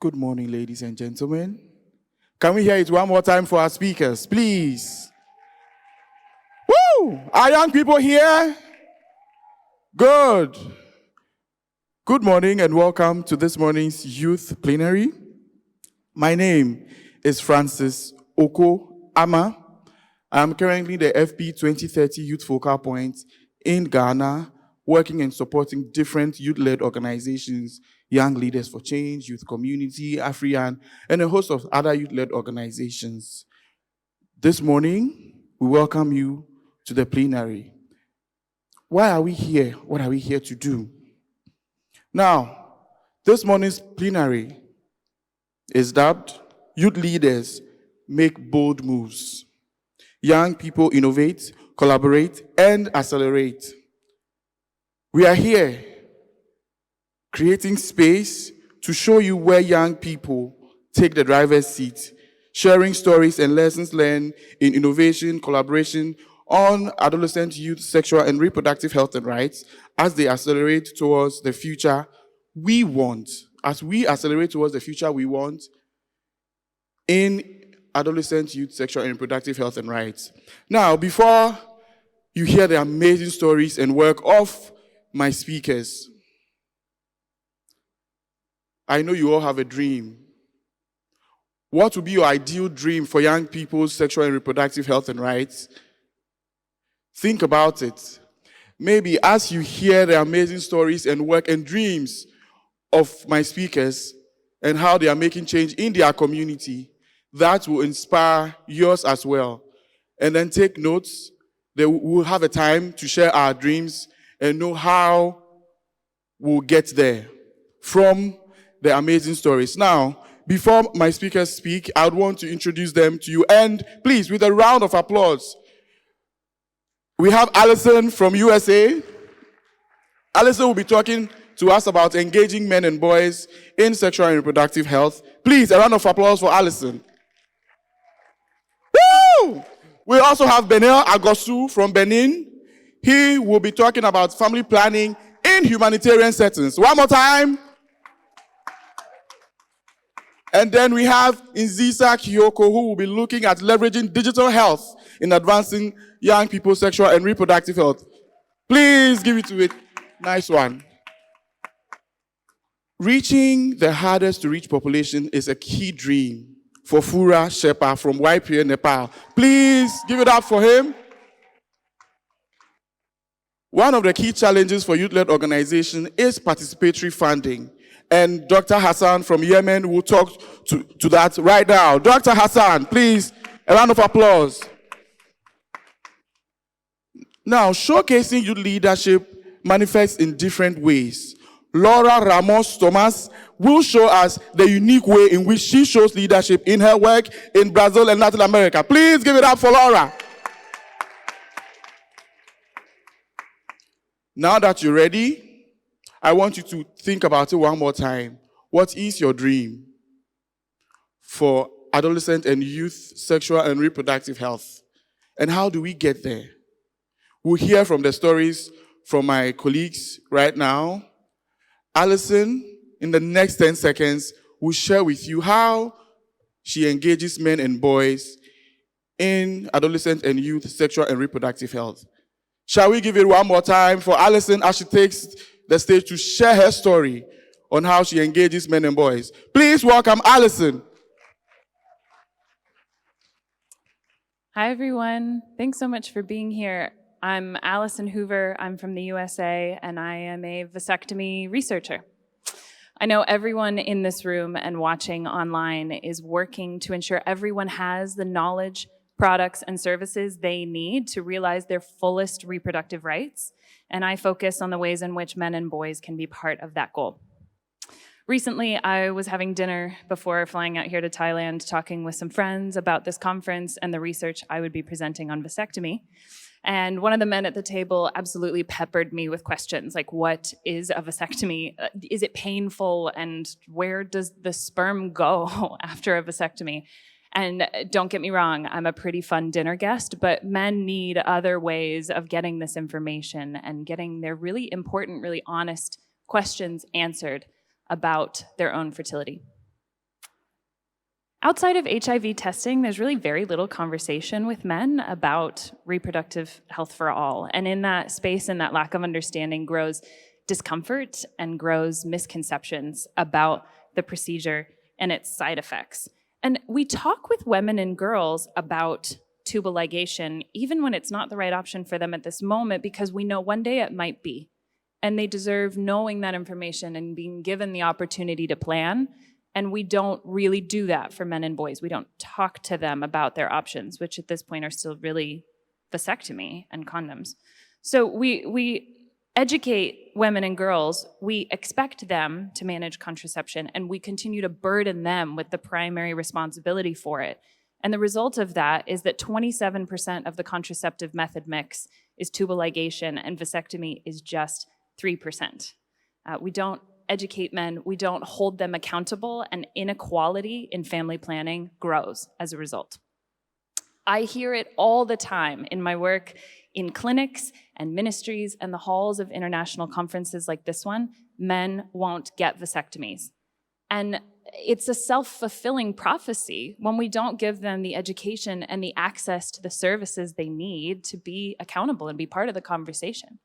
Good morning, ladies and gentlemen. Can we hear it one more time for our speakers, please? Woo! Are young people here? Good. Good morning and welcome to this morning's Youth Plenary. My name is Francis Oko Ama. I'm currently the FP2030 Youth Focal Point in Ghana, working and supporting different youth-led organizations, Young Leaders for Change, Youth Community, AFRIAN, and a host of other youth-led organizations. This morning, we welcome you to the plenary. Why are we here? What are we here to do? Now, this morning's plenary is dubbed Youth Leaders Make Bold Moves. Young people innovate, collaborate, and accelerate. We are here creating space to show you where young people take the driver's seat, sharing stories and lessons learned in innovation, collaboration on adolescent, youth, sexual, and reproductive health and rights as they accelerate towards the future we want. As we accelerate towards the future we want in adolescent, youth, sexual, and reproductive health and rights. Now, before you hear the amazing stories and work of my speakers, I know you all have a dream. What would be your ideal dream for young people's sexual and reproductive health and rights? Think about it. Maybe as you hear the amazing stories and work and dreams of my speakers and how they are making change in their community, that will inspire yours as well. And then take notes. We'll have a time to share our dreams and know how we'll get there from the amazing stories. Now, before my speakers speak, I would want to introduce them to you. And please, with a round of applause, we have Allison from USA. Allison will be talking to us about engaging men and boys in sexual and reproductive health. Please, a round of applause for Allison. Woo! We also have Benel Agosu from Benin. He will be talking about family planning in humanitarian settings. One more time. And then we have Nzisa Kiyoko, who will be looking at leveraging digital health in advancing young people's sexual and reproductive health. Please give it to it. Nice one. Reaching the hardest to reach population is a key dream for Fura Shepa from YPA Nepal. Please give it up for him. One of the key challenges for youth-led organization is participatory funding. And Dr. Hassan from Yemen will talk to that right now. Dr. Hassan, please, a round of applause. Now, showcasing youth leadership manifests in different ways. Laura Ramos Thomas will show us the unique way in which she shows leadership in her work in Brazil and Latin America. Please give it up for Laura. Now that you're ready, I want you to think about it one more time. What is your dream for adolescent and youth sexual and reproductive health? And how do we get there? We'll hear from the stories from my colleagues right now. Allison, in the next 10 seconds, will share with you how she engages men and boys in adolescent and youth sexual and reproductive health. Shall we give it one more time for Allison as she takes the stage to share her story on how she engages men and boys? Please welcome Allison. Hi, everyone. Thanks so much for being here. I'm Allison Hoover. I'm from the USA, and I am a vasectomy researcher. I know everyone in this room and watching online is working to ensure everyone has the knowledge, products, and services they need to realize their fullest reproductive rights, and I focus on the ways in which men and boys can be part of that goal. Recently, I was having dinner before flying out here to Thailand, talking with some friends about this conference and the research I would be presenting on vasectomy. And one of the men at the table absolutely peppered me with questions like, what is a vasectomy? Is it painful? And where does the sperm go after a vasectomy? And don't get me wrong, I'm a pretty fun dinner guest, but men need other ways of getting this information and getting their really important, really honest questions answered about their own fertility. Outside of HIV testing, there's really very little conversation with men about reproductive health for all. And in that space and that lack of understanding grows discomfort and grows misconceptions about the procedure and its side effects. And we talk with women and girls about tubal ligation, even when it's not the right option for them at this moment, because we know one day it might be. And they deserve knowing that information and being given the opportunity to plan. And we don't really do that for men and boys. We don't talk to them about their options, which at this point are still really vasectomy and condoms. So we educate women and girls, we expect them to manage contraception, and we continue to burden them with the primary responsibility for it. And the result of that is that 27% of the contraceptive method mix is tubal ligation, and vasectomy is just 3%. We don't educate men, we don't hold them accountable, and inequality in family planning grows as a result. I hear it all the time in my work in clinics and ministries and the halls of international conferences like this one. Men won't get vasectomies. And it's a self-fulfilling prophecy when we don't give them the education and the access to the services they need to be accountable and be part of the conversation.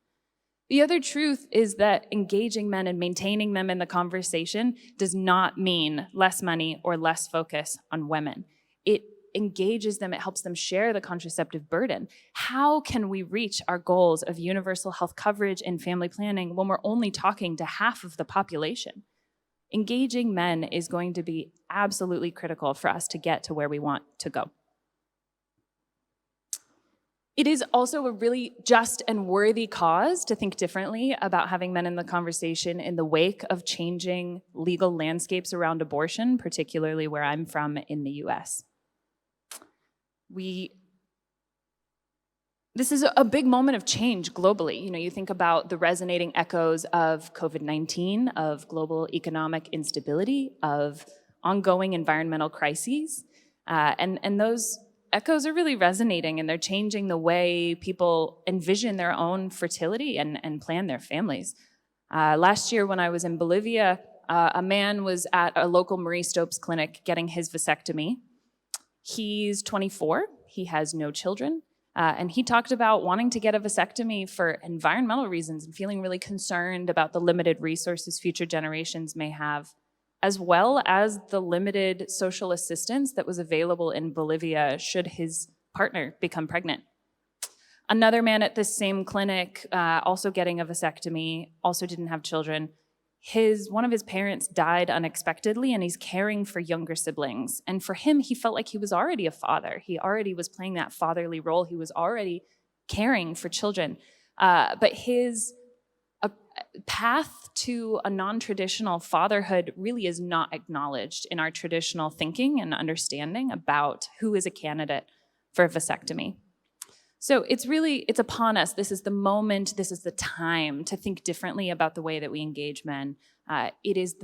The other truth is that engaging men and maintaining them in the conversation does not mean less money or less focus on women. It engages them, it helps them share the contraceptive burden. How can we reach our goals of universal health coverage and family planning when we're only talking to half of the population? Engaging men is going to be absolutely critical for us to get to where we want to go. It is also a really just and worthy cause to think differently about having men in the conversation in the wake of changing legal landscapes around abortion, particularly where I'm from in the US. This is a big moment of change globally. You know, you think about the resonating echoes of COVID-19, of global economic instability, of ongoing environmental crises, and those echoes are really resonating, and they're changing the way people envision their own fertility and plan their families. Last year when I was in Bolivia, a man was at a local Marie Stopes clinic getting his vasectomy. He's 24, he has no children, and he talked about wanting to get a vasectomy for environmental reasons and feeling really concerned about the limited resources future generations may have, as well as the limited social assistance that was available in Bolivia should his partner become pregnant. Another man at this same clinic, also getting a vasectomy, also didn't have children. One of his parents died unexpectedly, and he's caring for younger siblings. And for him, he felt like he was already a father. He already was playing that fatherly role. He was already caring for children. But his path to a non-traditional fatherhood really is not acknowledged in our traditional thinking and understanding about who is a candidate for a vasectomy. So it's upon us. This is the moment, this is the time to think differently about the way that we engage men. It is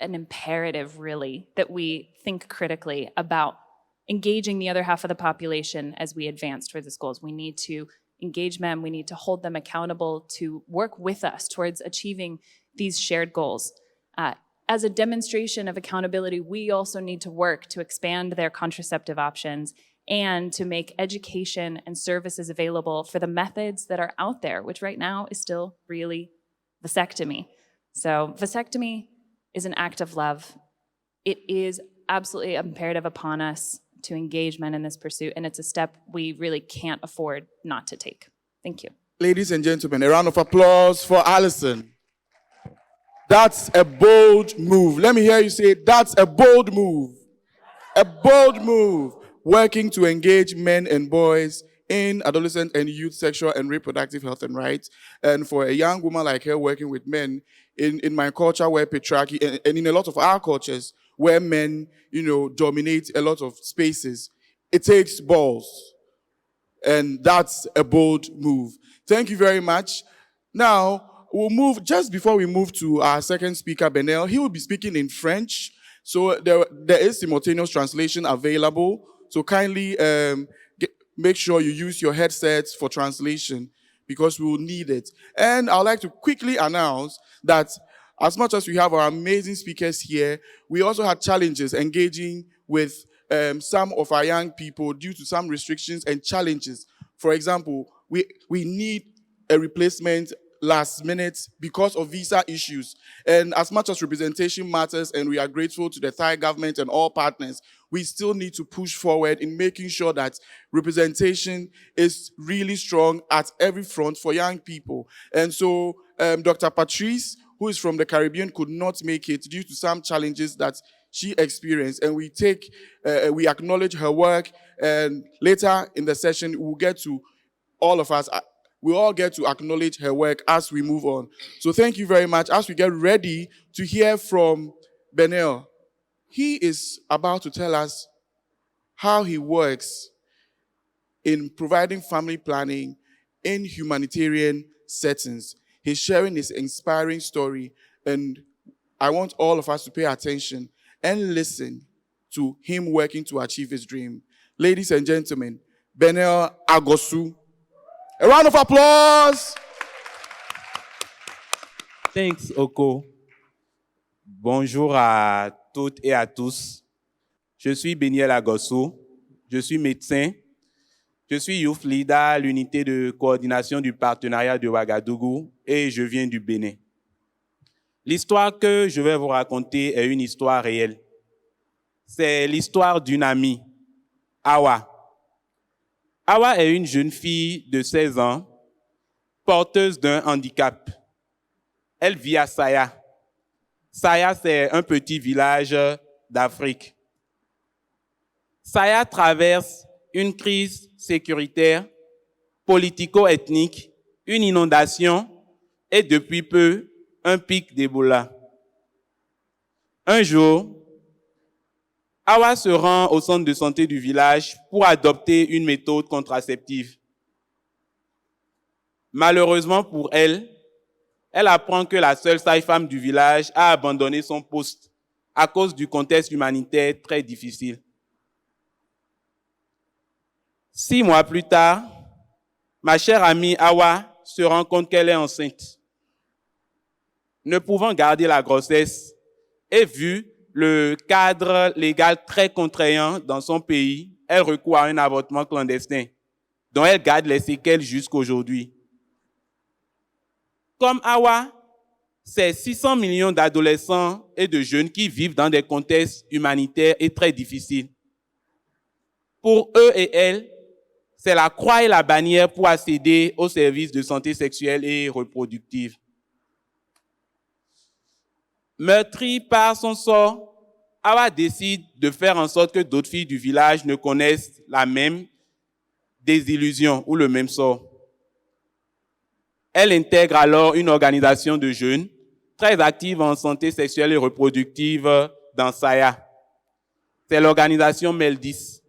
an imperative, really, that we think critically about engaging the other half of the population as we advance towards these goals. We need to engage men, we need to hold them accountable to work with us towards achieving these shared goals. As a demonstration of accountability, we also need to work to expand their contraceptive options and to make education and services available for the methods that are out there, which right now is still really vasectomy. So vasectomy is an act of love. It is absolutely imperative upon us to engage men in this pursuit, and it's a step we really can't afford not to take. Thank you. Ladies and gentlemen, a round of applause for Alison. That's a bold move. Let me hear you say, that's a bold move. A bold move. Working to engage men and boys in adolescent and youth sexual and reproductive health and rights. And for a young woman like her working with men in my culture where patriarchy, and in a lot of our cultures where men, dominate a lot of spaces, it takes balls. And that's a bold move. Thank you very much. Now, we'll move, just before we move to our second speaker, Benel, he will be speaking in French. So there is simultaneous translation available. So kindly make sure you use your headsets for translation because we will need it. And I'd like to quickly announce that as much as we have our amazing speakers here, we also had challenges engaging with some of our young people due to some restrictions and challenges. For example, we need a replacement last minute because of visa issues. And as much as representation matters, and we are grateful to the Thai government and all partners, we still need to push forward in making sure that representation is really strong at every front for young people. And so Dr. Patrice, who is from the Caribbean, could not make it due to some challenges that she experienced. And we acknowledge her work, and later in the session, we'll get to all of us, we all get to acknowledge her work as we move on. So thank you very much. As we get ready to hear from Benel, he is about to tell us how he works in providing family planning in humanitarian settings. He's sharing his inspiring story, and I want all of us to pay attention and listen to him working to achieve his dream. Ladies and gentlemen, Benel Agosu. A round of applause. Thanks, Oko. Bonjour à toutes et à tous. Je suis Beniel Agosu. Je suis médecin. Je suis Youth Leader à l'unité de coordination du partenariat de Ouagadougou et je viens du Bénin. L'histoire que je vais vous raconter est une histoire réelle. C'est l'histoire d'une amie, Awa. Awa est une jeune fille de 16 ans, porteuse d'un handicap. Elle vit à Saya. Saya, c'est un petit village d'Afrique. Saya traverse une crise sécuritaire, politico-ethnique, une inondation et depuis peu, un pic d'Ebola. Un jour, Awa se rend au centre de santé du village pour adopter une méthode contraceptive. Malheureusement pour elle, elle apprend que la seule sage-femme du village a abandonné son poste à cause du contexte humanitaire très difficile. 6 mois plus tard, ma chère amie Awa se rend compte qu'elle est enceinte. Ne pouvant garder la grossesse et vu le cadre légal très contraignant dans son pays, elle recourt à un avortement clandestin, dont elle garde les séquelles jusqu'aujourd'hui. Comme Awa, c'est 600 millions d'adolescents et de jeunes qui vivent dans des contextes humanitaires et très difficiles. Pour eux et elles, c'est la croix et la bannière pour accéder aux services de santé sexuelle et reproductive. Meurtrie par son sort, Awa décide de faire en sorte que d'autres filles du village ne connaissent la même désillusion ou le même sort. Elle intègre alors une organisation de jeunes très active en santé sexuelle et reproductive dans Saya. C'est l'organisation MEL10.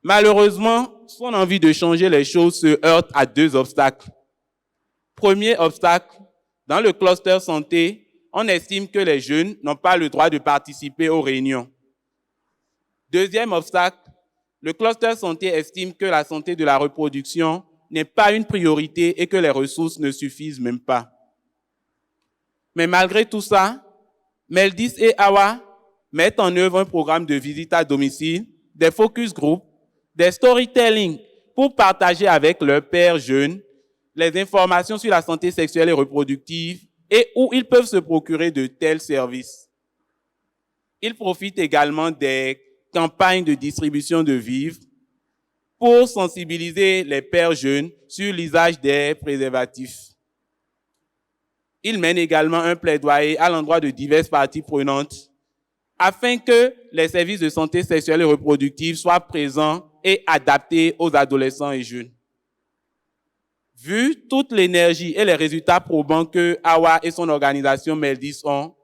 Malheureusement, son envie de changer les choses se heurte à 2 obstacles. Premier obstacle, dans le cluster santé, on estime que les jeunes n'ont pas le droit de participer aux réunions. Deuxième obstacle, le cluster santé estime que la santé de la reproduction n'est pas une priorité et que les ressources ne suffisent même pas. Mais malgré tout ça, MEL10 et Awa mettent en œuvre un programme de visite à domicile, des focus group, des storytelling pour partager avec leurs pairs jeunes les informations sur la santé sexuelle et reproductive et où ils peuvent se procurer de tels services. Ils profitent également des campagnes de distribution de vivres pour sensibiliser les pères jeunes sur l'usage des préservatifs. Ils mènent également un plaidoyer à l'endroit de diverses parties prenantes afin que les services de santé sexuelle et reproductive soient présents et adaptés aux adolescents et jeunes. Vu toute l'énergie et les résultats probants que Awa et son organisation MEL10 ont,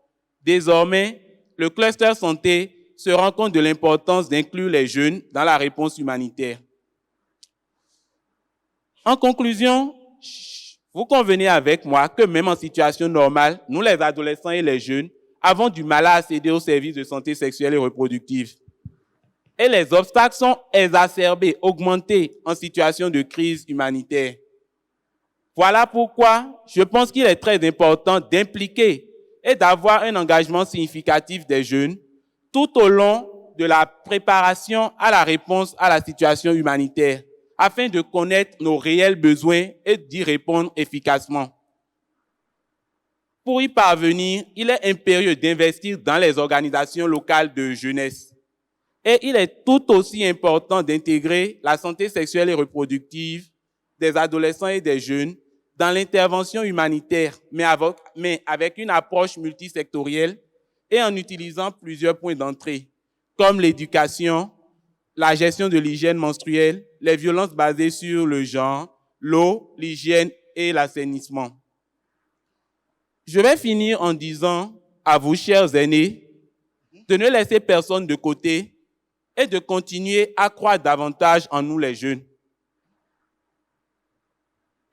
désormais, le cluster santé se rend compte de l'importance d'inclure les jeunes dans la réponse humanitaire. En conclusion, vous convenez avec moi que même en situation normale, nous les adolescents et les jeunes avons du mal à accéder aux services de santé sexuelle et reproductive. Et les obstacles sont exacerbés, augmentés en situation de crise humanitaire. Voilà pourquoi je pense qu'il est très important d'impliquer et d'avoir un engagement significatif des jeunes tout au long de la préparation à la réponse à la situation humanitaire, afin de connaître nos réels besoins et d'y répondre efficacement. Pour y parvenir, il est impérieux d'investir dans les organisations locales de jeunesse. Et il est tout aussi important d'intégrer la santé sexuelle et reproductive des adolescents et des jeunes dans l'intervention humanitaire, mais avec une approche multisectorielle et en utilisant plusieurs points d'entrée, comme l'éducation, la gestion de l'hygiène menstruelle, les violences basées sur le genre, l'eau, l'hygiène et l'assainissement. Je vais finir en disant à vous, chers aînés, de ne laisser personne de côté et de continuer à croire davantage en nous les jeunes.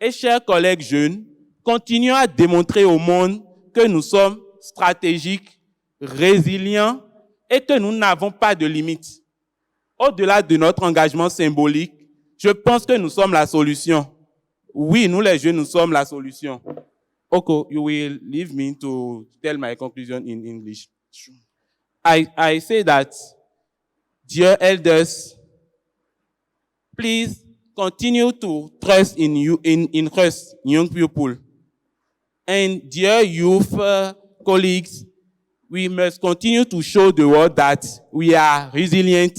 Et chers collègues jeunes, continuons à démontrer au monde que nous sommes stratégiques, résilients et que nous n'avons pas de limites. Au-delà de notre engagement symbolique, je pense que nous sommes la solution. Oui, nous les jeunes, nous sommes la solution. Okay, you will leave me to tell my conclusion in English. I say that, dear elders, please continue to trust in you, in us, young people. And dear youth colleagues, we must continue to show the world that we are resilient,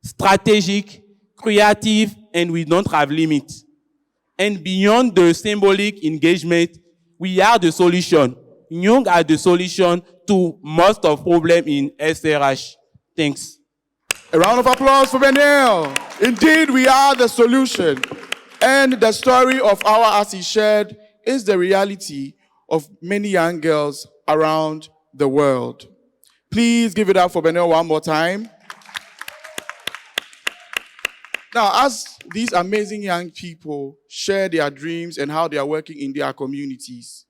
strategic, creative, and we don't have limits. And beyond the symbolic engagement, we are the solution. Young are the solution to most of problems in AYSRHR. Thanks. A round of applause for Benel. Indeed, we are the solution. And the story of our RC shared is the reality of many young girls around the world. Please give it up for Benel one more time. Now, as these amazing young people share their dreams and how they are working in their communities,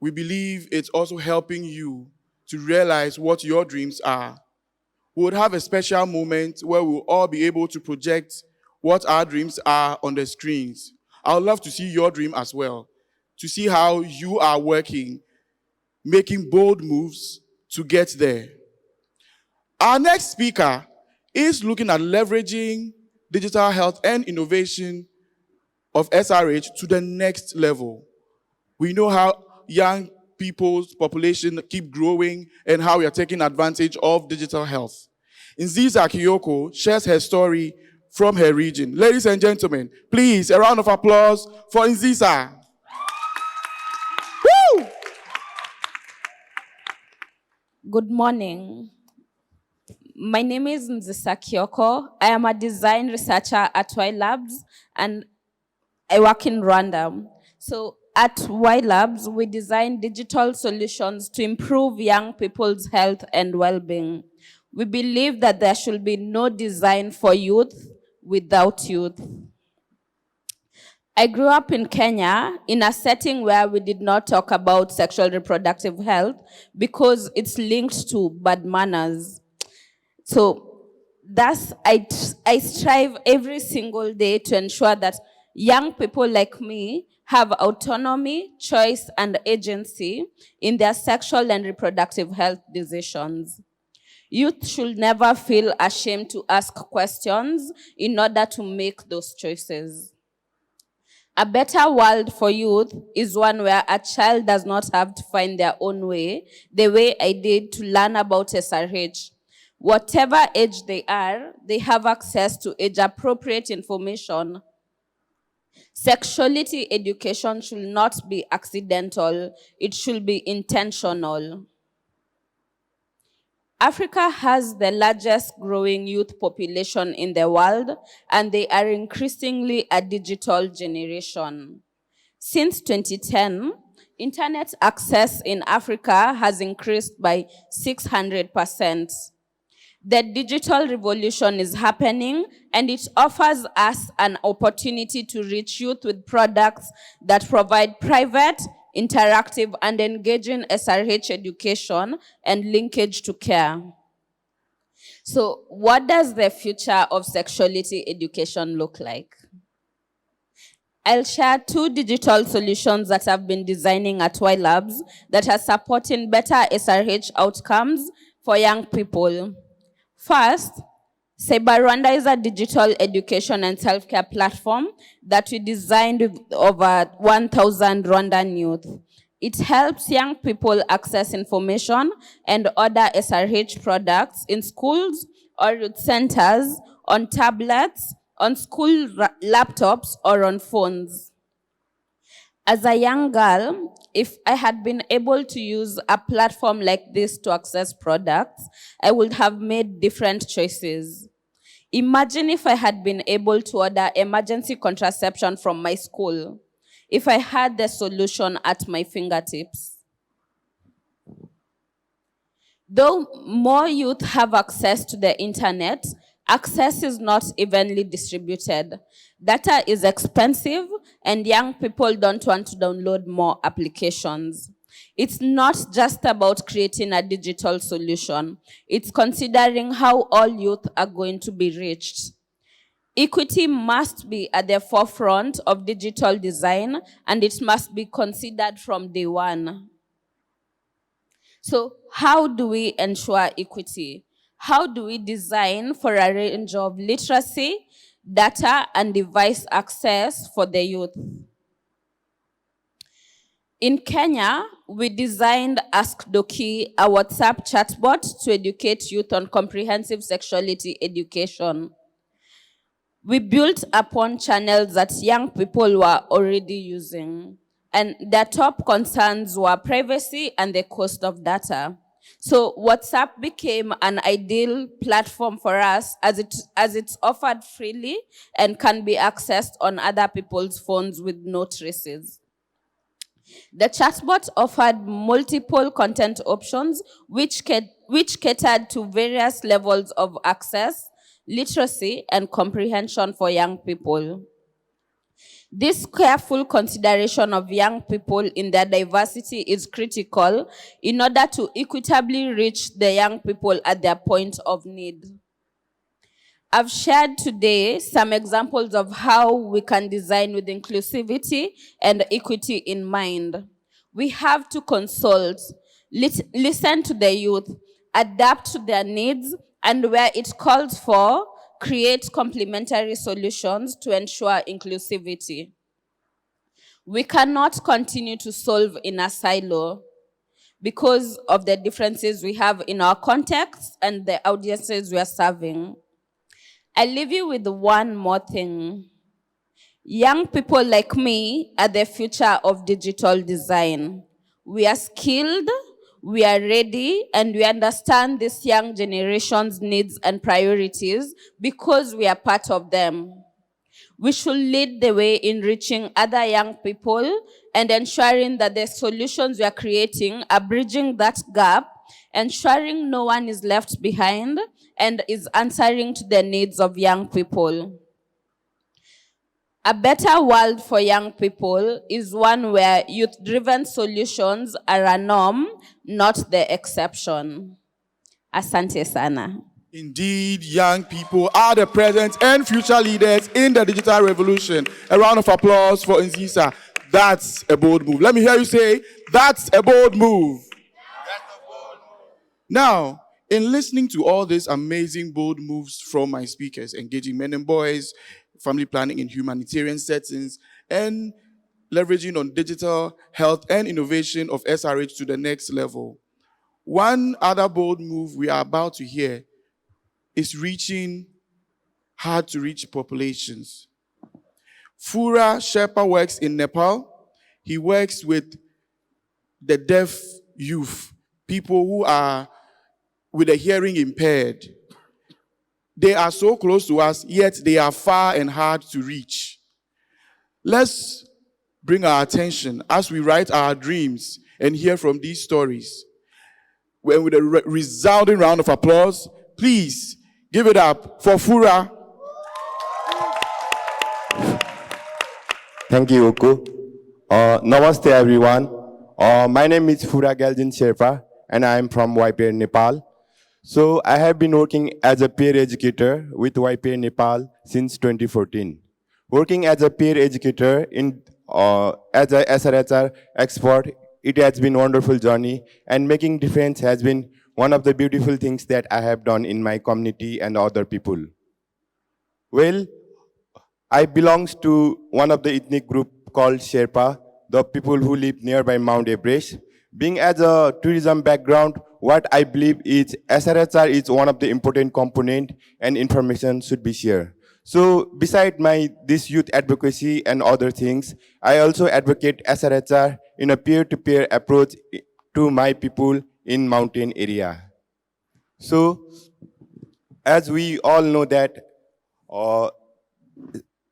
we believe it's also helping you to realize what your dreams are. We would have a special moment where we'll all be able to project what our dreams are on the screens. I would love to see your dream as well, to see how you are working, making bold moves to get there. Our next speaker is looking at leveraging digital health and innovation of SRH to the next level. We know how young people's population keep growing and how we are taking advantage of digital health. Nziza Kiyoko shares her story from her region. Ladies and gentlemen, please, a round of applause for Nziza. Woo! Good morning. My name is Nziza Kiyoko. I am a design researcher at Y Labs and I work in Rwanda. So at Y Labs, we design digital solutions to improve young people's health and well-being. We believe that there should be no design for youth without youth. I grew up in Kenya in a setting where we did not talk about sexual reproductive health because it's linked to bad manners. So thus, I strive every single day to ensure that young people like me have autonomy, choice, and agency in their sexual and reproductive health decisions. Youth should never feel ashamed to ask questions in order to make those choices. A better world for youth is one where a child does not have to find their own way, the way I did to learn about SRH. Whatever age they are, they have access to age-appropriate information. Sexuality education should not be accidental, it should be intentional. Africa has the largest growing youth population in the world, and they are increasingly a digital generation. Since 2010, internet access in Africa has increased by 600%. The digital revolution is happening, and it offers us an opportunity to reach youth with products that provide private, interactive, and engaging SRH education and linkage to care. So, what does the future of sexuality education look like? I'll share 2 digital solutions that I've been designing at Y Labs that are supporting better SRH outcomes for young people. First, Cyber Rwanda is a digital education and self-care platform that we designed with over 1,000 Rwandan youth. It helps young people access information and order SRH products in schools or youth centers, on tablets, on school laptops, or on phones. As a young girl, if I had been able to use a platform like this to access products, I would have made different choices. Imagine if I had been able to order emergency contraception from my school, if I had the solution at my fingertips. Though more youth have access to the internet, access is not evenly distributed. Data is expensive, and young people don't want to download more applications. It's not just about creating a digital solution. It's considering how all youth are going to be reached. Equity must be at the forefront of digital design, and it must be considered from day one. So how do we ensure equity? How do we design for a range of literacy, data, and device access for the youth? In Kenya, we designed Ask Doki, a WhatsApp chatbot to educate youth on comprehensive sexuality education. We built upon channels that young people were already using, and their top concerns were privacy and the cost of data. So WhatsApp became an ideal platform for us as it's offered freely and can be accessed on other people's phones with no traces. The chatbot offered multiple content options which catered to various levels of access, literacy, and comprehension for young people. This careful consideration of young people in their diversity is critical in order to equitably reach the young people at their point of need. I've shared today some examples of how we can design with inclusivity and equity in mind. We have to consult, listen to the youth, adapt to their needs, and where it calls for, create complementary solutions to ensure inclusivity. We cannot continue to solve in a silo because of the differences we have in our context and the audiences we are serving. I leave you with one more thing. Young people like me are the future of digital design. We are skilled, we are ready, and we understand this young generation's needs and priorities because we are part of them. We should lead the way in reaching other young people and ensuring that the solutions we are creating are bridging that gap, ensuring no one is left behind, and is answering to the needs of young people. A better world for young people is one where youth-driven solutions are a norm, not the exception. Asante sana. Indeed, young people are the present and future leaders in the digital revolution. A round of applause for Nzisa. That's a bold move. Let me hear you say, that's a bold move. That's a bold move. Now, in listening to all these amazing bold moves from my speakers, engaging men and boys, family planning in humanitarian settings, and leveraging on digital health and innovation of SRH to the next level, one other bold move we are about to hear is reaching hard-to-reach populations. Fura Sherpa works in Nepal. He works with the deaf youth, people who are with a hearing impaired. They are so close to us, yet they are far and hard to reach. Let's bring our attention as we write our dreams and hear from these stories. With a resounding round of applause, please give it up for Fura. Thank you, Oku. Namaste, everyone. My name is Fura Galjin Sherpa, and I am from YPA, Nepal. So I have been working as a peer educator with YPA Nepal since 2014. Working as a peer educator as a SRHR expert, it has been a wonderful journey, and making difference has been one of the beautiful things that I have done in my community and other people. Well, I belong to one of the ethnic group called Sherpa, the people who live nearby Mount Everest. Being as a tourism background, what I believe is SRHR is one of the important component and information should be shared. So beside this youth advocacy and other things, I also advocate SRHR in a peer-to-peer approach to my people in mountain area. So as we all know that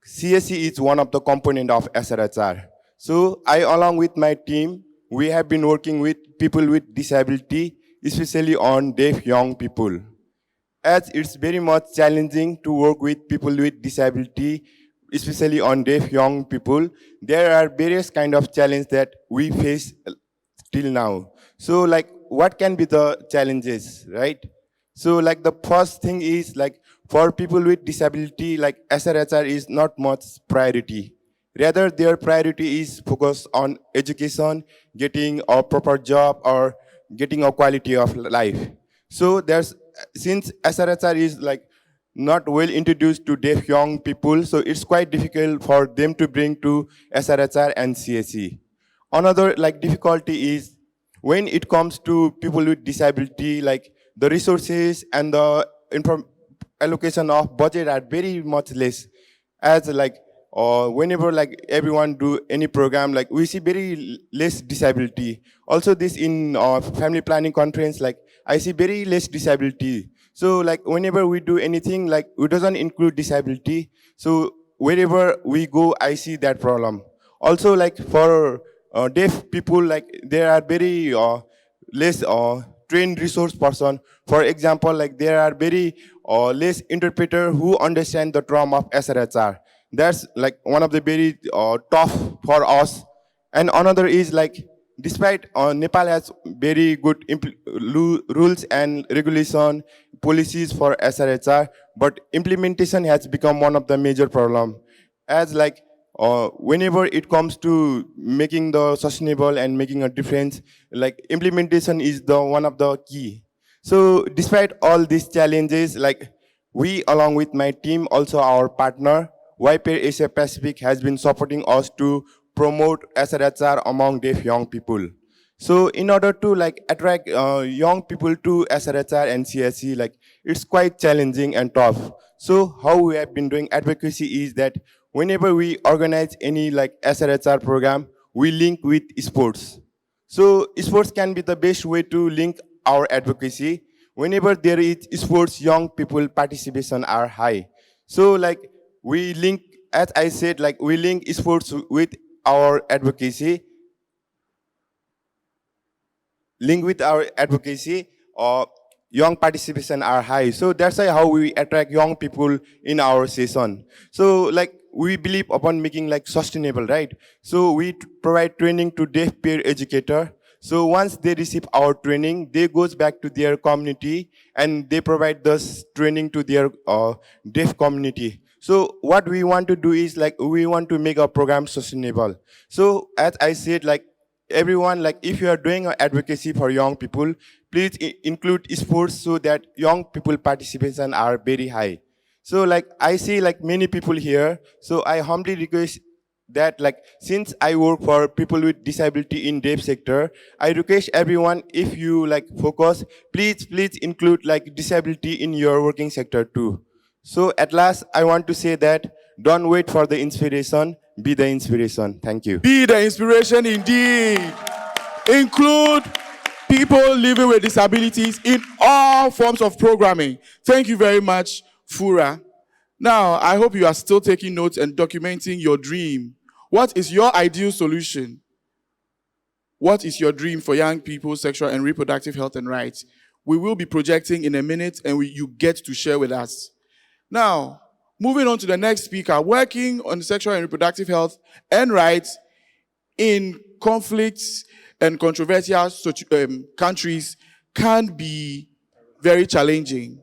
CSE is one of the component of SRHR. So I, along with my team, we have been working with people with disability, especially on deaf young people. As it's very much challenging to work with people with disability, especially on deaf young people, there are various kind of challenges that we face till now. So like, what can be the challenges, right? So like the first thing is like, for people with disability, like SRHR is not much priority. Rather, their priority is focused on education, getting a proper job, or getting a quality of life. So since SRHR is like not well introduced to deaf young people, so it's quite difficult for them to bring to SRHR and CSE. Another like difficulty is when it comes to people with disability, like the resources and the allocation of budget are very much less. As like whenever like everyone do any program, like we see very less disability. Also this in family planning conference, like I see very less disability. So like whenever we do anything, like it doesn't include disability. So wherever we go, I see that problem. Also like for deaf people, like there are very less trained resource person. For example, like there are very less interpreter who understand the trauma of SRHR. That's like one of the very tough for us. And another is like, despite Nepal has very good rules and regulation policies for SRHR, but implementation has become one of the major problem. As like whenever it comes to making the sustainable and making a difference, like implementation is the one of the key. So despite all these challenges, like we, along with my team, also our partner, YPR Asia Pacific, has been supporting us to promote SRHR among deaf young people. So in order to like attract young people to SRHR and CSE, like it's quite challenging and tough. So how we have been doing advocacy is that whenever we organize any like SRHR program, we link with sports. So sports can be the best way to link our advocacy. Whenever there is sports, young people participation are high. So like we link, as I said, like we link sports with our advocacy. Link with our advocacy, young participation are high. So that's how we attract young people in our session. So like we believe upon making like sustainable, right? So we provide training to deaf peer educator. So once they receive our training, they goes back to their community and they provide this training to their deaf community. So what we want to do is like we want to make our program sustainable. So as I said, like everyone, like if you are doing advocacy for young people, please include sports so that young people participation are very high. So like I see like many people here, so I humbly request that like since I work for people with disability in deaf sector, I request everyone, if you like focus, please include like disability in your working sector too. So at last, I want to say that don't wait for the inspiration, be the inspiration. Thank you. Be the inspiration indeed. Include people living with disabilities in all forms of programming. Thank you very much, Fura. Now, I hope you are still taking notes and documenting your dream. What is your ideal solution? What is your dream for young people's sexual and reproductive health and rights? We will be projecting in a minute and you get to share with us. Now, moving on to the next speaker, working on sexual and reproductive health and rights in conflicts and controversial countries can be very challenging.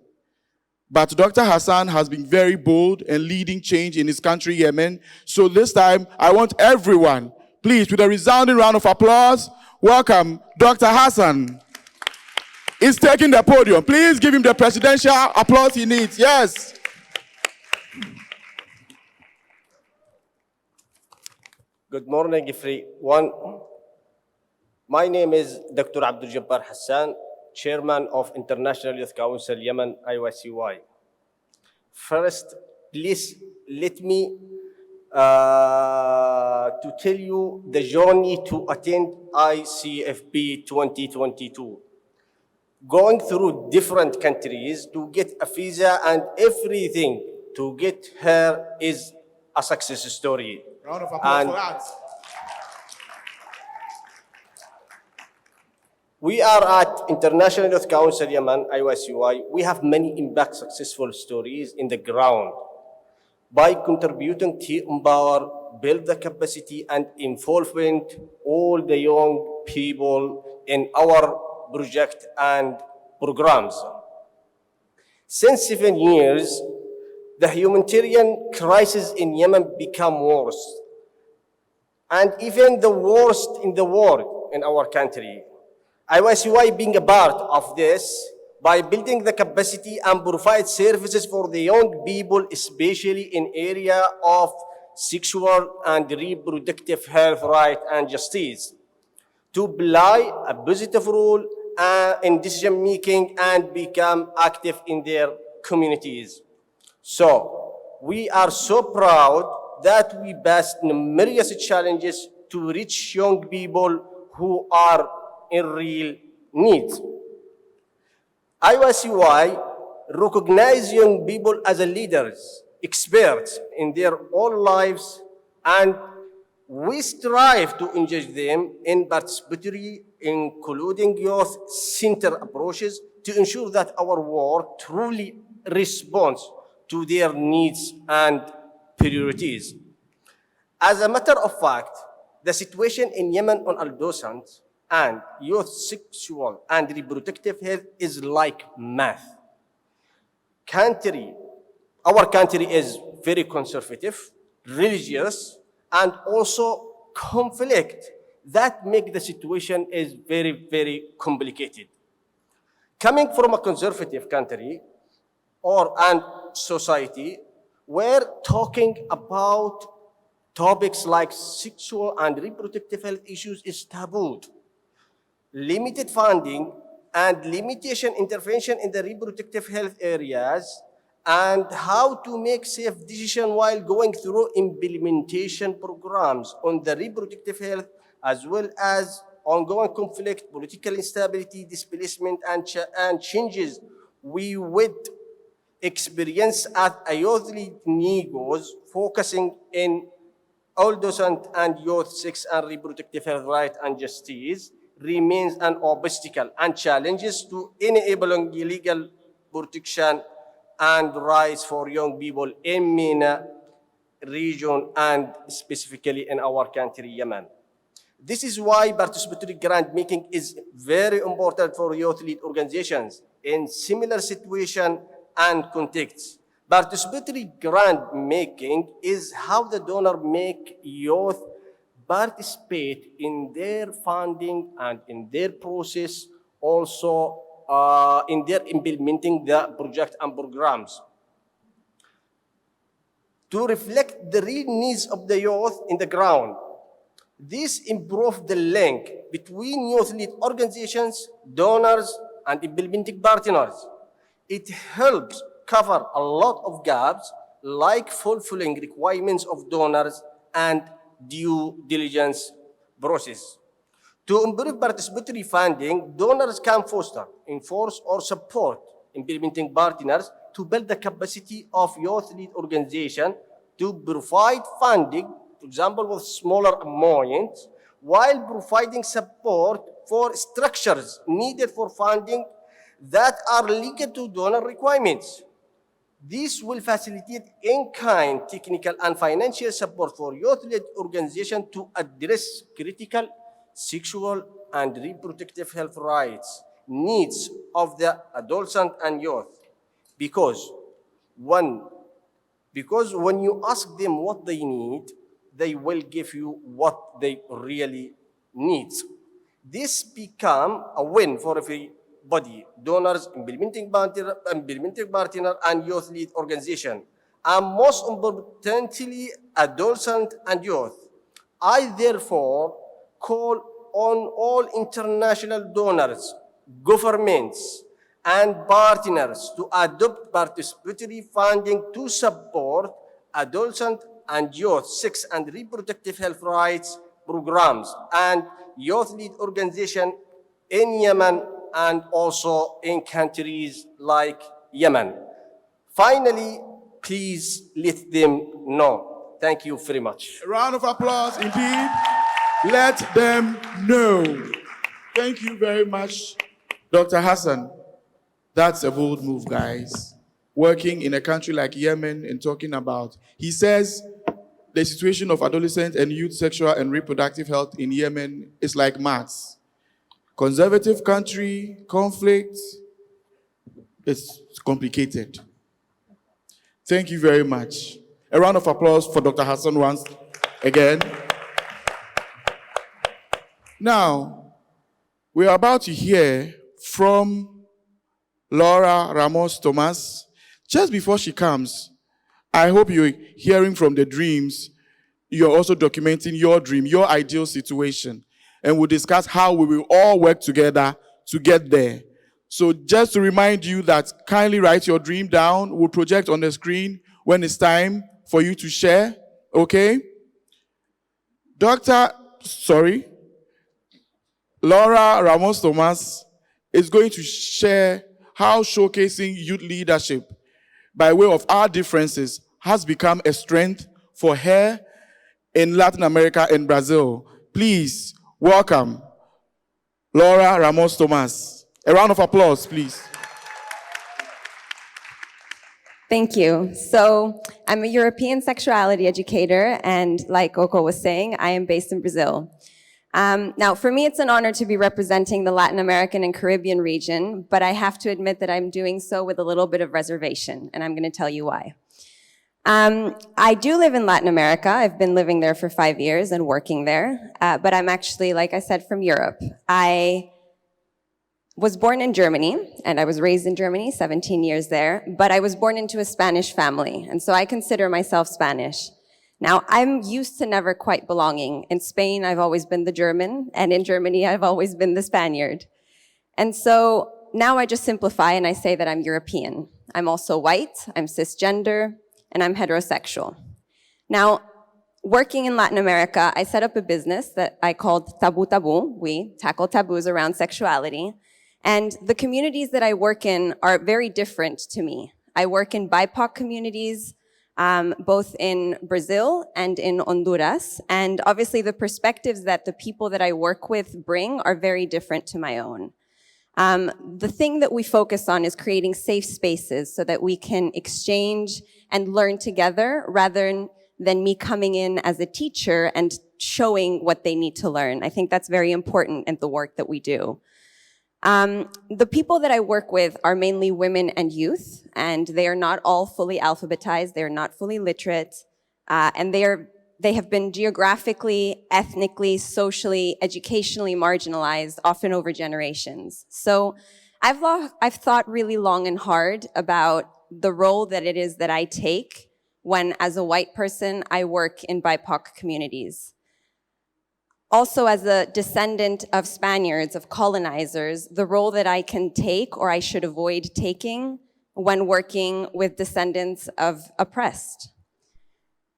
But Dr. Hassan has been very bold and leading change in his country, Yemen. So this time, I want everyone, please, with a resounding round of applause, welcome Dr. Hassan. is taking the podium. Please give him the presidential applause he needs. Yes. Good morning, everyone. My name is Dr. Abdul Jabbar Hassan, Chairman of International Youth Council Yemen, IYCY. First, please let me to tell you the journey to attend ICFP 2022. Going through different countries to get a visa and everything to get here is a success story. Round of applause for that. We are at International Youth Council Yemen, IYCY. We have many impact successful stories in the ground by contributing to empower, build the capacity and involvement all the young people in our project and programs. Since 7 years, the humanitarian crisis in Yemen became worse, and even the worst in the world in our country. IYCY being a part of this by building the capacity and provide services for the young people, especially in area of sexual and reproductive health, right, and justice, to play a positive role in decision making and become active in their communities. So we are so proud that we passed numerous challenges to reach young people who are in real need. IYCY recognize young people as leaders, experts in their own lives, and we strive to engage them in participatory, including youth-centered approaches to ensure that our work truly responds to their needs and priorities. As a matter of fact, the situation in Yemen on adolescents and youth sexual and reproductive health is like math. Our country is very conservative, religious, and also conflict that make the situation is very, very complicated. Coming from a conservative country and society, we're talking about topics like sexual and reproductive health issues is taboo. Limited funding and limitation intervention in the reproductive health areas, and how to make safe decisions while going through implementation programs on the reproductive health, as well as ongoing conflict, political instability, displacement, and changes we would experience at a youth lead negos focusing in adolescent and youth sex and reproductive health right and justice remains an obstacle and challenges to enabling legal protection and rights for young people in MENA region and specifically in our country, Yemen. This is why participatory grant making is very important for youth lead organizations in similar situation and contexts. Participatory grant making is how the donor make youth participate in their funding and in their process, also in their implementing the project and programs. To reflect the real needs of the youth in the ground, this improves the link between youth lead organizations, donors, and implementing partners. It helps cover a lot of gaps like fulfilling requirements of donors and due diligence process. To improve participatory funding, donors can foster, enforce, or support implementing partners to build the capacity of youth lead organization to provide funding, for example, with smaller amounts, while providing support for structures needed for funding that are linked to donor requirements. This will facilitate in-kind technical and financial support for youth-led organizations to address critical sexual and reproductive health rights needs of the adolescent and youth. Because when you ask them what they need, they will give you what they really need. This become a win for everybody body, donors, implementing partner, and youth lead organization, and most importantly, adolescents and youth. I therefore call on all international donors, governments, and partners to adopt participatory funding to support adolescent and youth sex and reproductive health rights programs and youth lead organization in Yemen and also in countries like Yemen. Finally, please let them know. Thank you very much. A round of applause, indeed. Let them know. Thank you very much, Dr. Hassan. That's a bold move, guys. Working in a country like Yemen and talking about, he says, the situation of adolescent and youth sexual and reproductive health in Yemen is like maths. Conservative country, conflict, it's complicated. Thank you very much. A round of applause for Dr. Hassan once again. Now, we are about to hear from Laura Ramos Thomas. Just before she comes, I hope you're hearing from the dreams. You're also documenting your dream, your ideal situation. And we'll discuss how we will all work together to get there. So just to remind you that kindly write your dream down. We'll project on the screen when it's time for you to share, okay? Laura Ramos Thomas is going to share how showcasing youth leadership by way of our differences has become a strength for her in Latin America and Brazil. Please welcome Laura Ramos Thomas. A round of applause, please. Thank you. So I'm a European sexuality educator, and like Coco was saying, I am based in Brazil. Now, for me, it's an honor to be representing the Latin American and Caribbean region, but I have to admit that I'm doing so with a little bit of reservation, and I'm going to tell you why. I do live in Latin America. I've been living there for 5 years and working there, but I'm actually, like I said, from Europe. I was born in Germany, and I was raised in Germany, 17 years there, but I was born into a Spanish family, and so I consider myself Spanish. Now, I'm used to never quite belonging. In Spain, I've always been the German, and in Germany, I've always been the Spaniard. And so now I just simplify and I say that I'm European. I'm also white, I'm cisgender, and I'm heterosexual. Now, working in Latin America, I set up a business that I called Taboo Taboo. We tackle taboos around sexuality. And the communities that I work in are very different to me. I work in BIPOC communities, both in Brazil and in Honduras. And obviously the perspectives that the people that I work with bring are very different to my own. The thing that we focus on is creating safe spaces so that we can exchange and learn together rather than me coming in as a teacher and showing what they need to learn. I think that's very important in the work that we do. The people that I work with are mainly women and youth, and they are not all fully alphabetized, they are not fully literate, and they have been geographically, ethnically, socially, educationally marginalized, often over generations. So I've thought really long and hard about the role that it is that I take when, as a white person, I work in BIPOC communities. Also, as a descendant of Spaniards, of colonizers, the role that I can take or I should avoid taking when working with descendants of oppressed.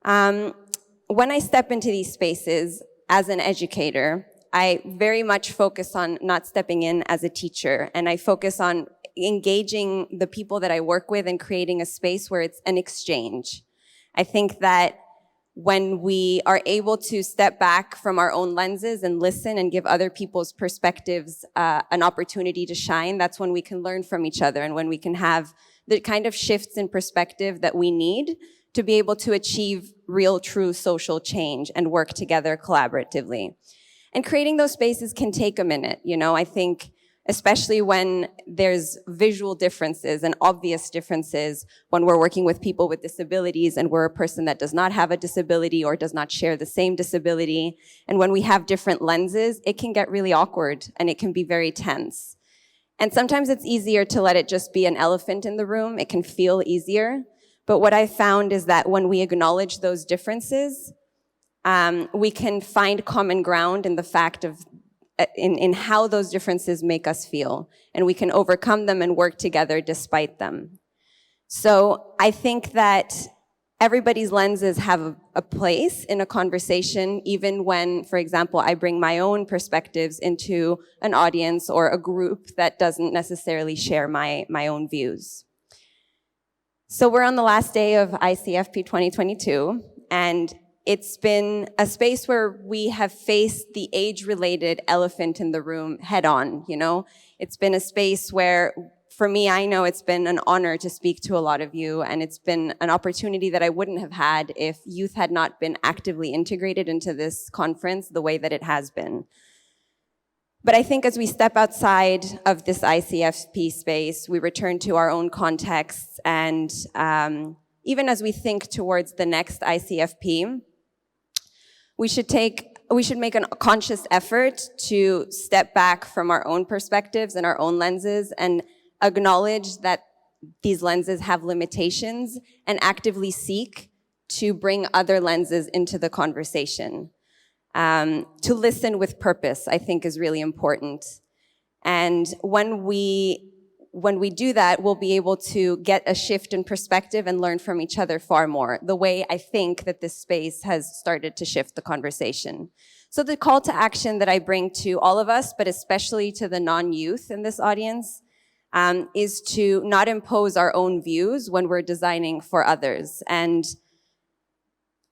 When I step into these spaces as an educator, I very much focus on not stepping in as a teacher, and I focus on engaging the people that I work with and creating a space where it's an exchange. I think that when we are able to step back from our own lenses and listen and give other people's perspectives an opportunity to shine, that's when we can learn from each other and when we can have the kind of shifts in perspective that we need to be able to achieve real, true social change and work together collaboratively. And creating those spaces can take a minute, you know. I think especially when there's visual differences and obvious differences when we're working with people with disabilities and we're a person that does not have a disability or does not share the same disability. And when we have different lenses, it can get really awkward and it can be very tense. And sometimes it's easier to let it just be an elephant in the room. It can feel easier. But what I found is that when we acknowledge those differences, we can find common ground in the fact of in how those differences make us feel, and we can overcome them and work together despite them. So I think that everybody's lenses have a place in a conversation, even when, for example, I bring my own perspectives into an audience or a group that doesn't necessarily share my own views. So we're on the last day of ICFP 2022, and it's been a space where we have faced the age-related elephant in the room head on, you know? It's been a space where, for me, I know it's been an honor to speak to a lot of you, and it's been an opportunity that I wouldn't have had if youth had not been actively integrated into this conference the way that it has been. But I think as we step outside of this ICFP space, we return to our own contexts, and even as we think towards the next ICFP, we should make a conscious effort to step back from our own perspectives and our own lenses and acknowledge that these lenses have limitations and actively seek to bring other lenses into the conversation. To listen with purpose, I think, is really important. And when we do that, we'll be able to get a shift in perspective and learn from each other far more, the way I think that this space has started to shift the conversation. So the call to action that I bring to all of us, but especially to the non-youth in this audience, is to not impose our own views when we're designing for others, and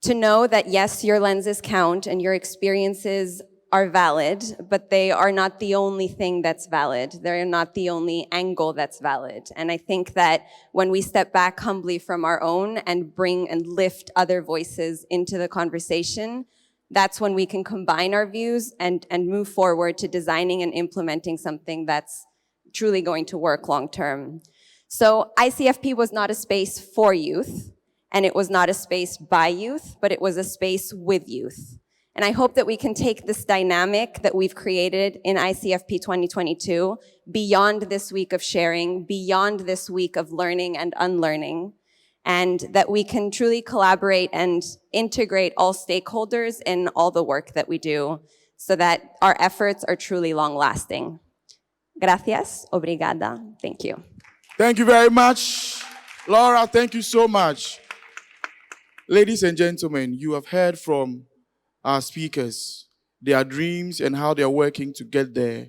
to know that, yes, your lenses count and your experiences are valid, but they are not the only thing that's valid. They're not the only angle that's valid. And I think that when we step back humbly from our own and bring and lift other voices into the conversation, that's when we can combine our views and move forward to designing and implementing something that's truly going to work long term. So ICFP was not a space for youth, and it was not a space by youth, but it was a space with youth. And I hope that we can take this dynamic that we've created in ICFP 2022 beyond this week of sharing, beyond this week of learning and unlearning, and that we can truly collaborate and integrate all stakeholders in all the work that we do so that our efforts are truly long-lasting. Gracias, obrigada, thank you. Thank you very much. Laura, thank you so much. Ladies and gentlemen, you have heard from our speakers, their dreams and how they're working to get there.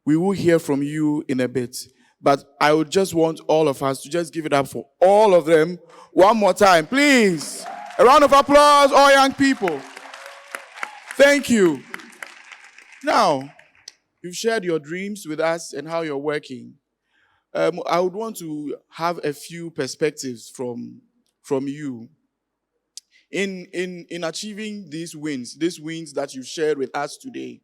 We will hear from you in a bit, but I would just want all of us to just give it up for all of them one more time, please. A round of applause, all young people. Thank you. Now, you've shared your dreams with us and how you're working. I would want to have a few perspectives from you. In achieving these wins that you've shared with us today,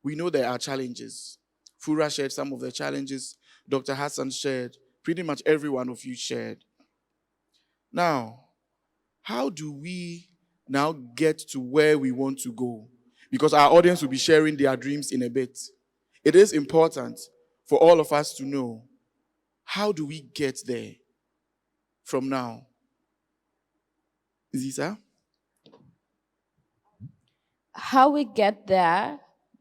we know there are challenges. Fura shared some of the challenges. Dr. Hassan shared. Pretty much every one of you shared. Now, how do we now get to where we want to go? Because our audience will be sharing their dreams in a bit. It is important for all of us to know, how do we get there from now? Zisa? How we get there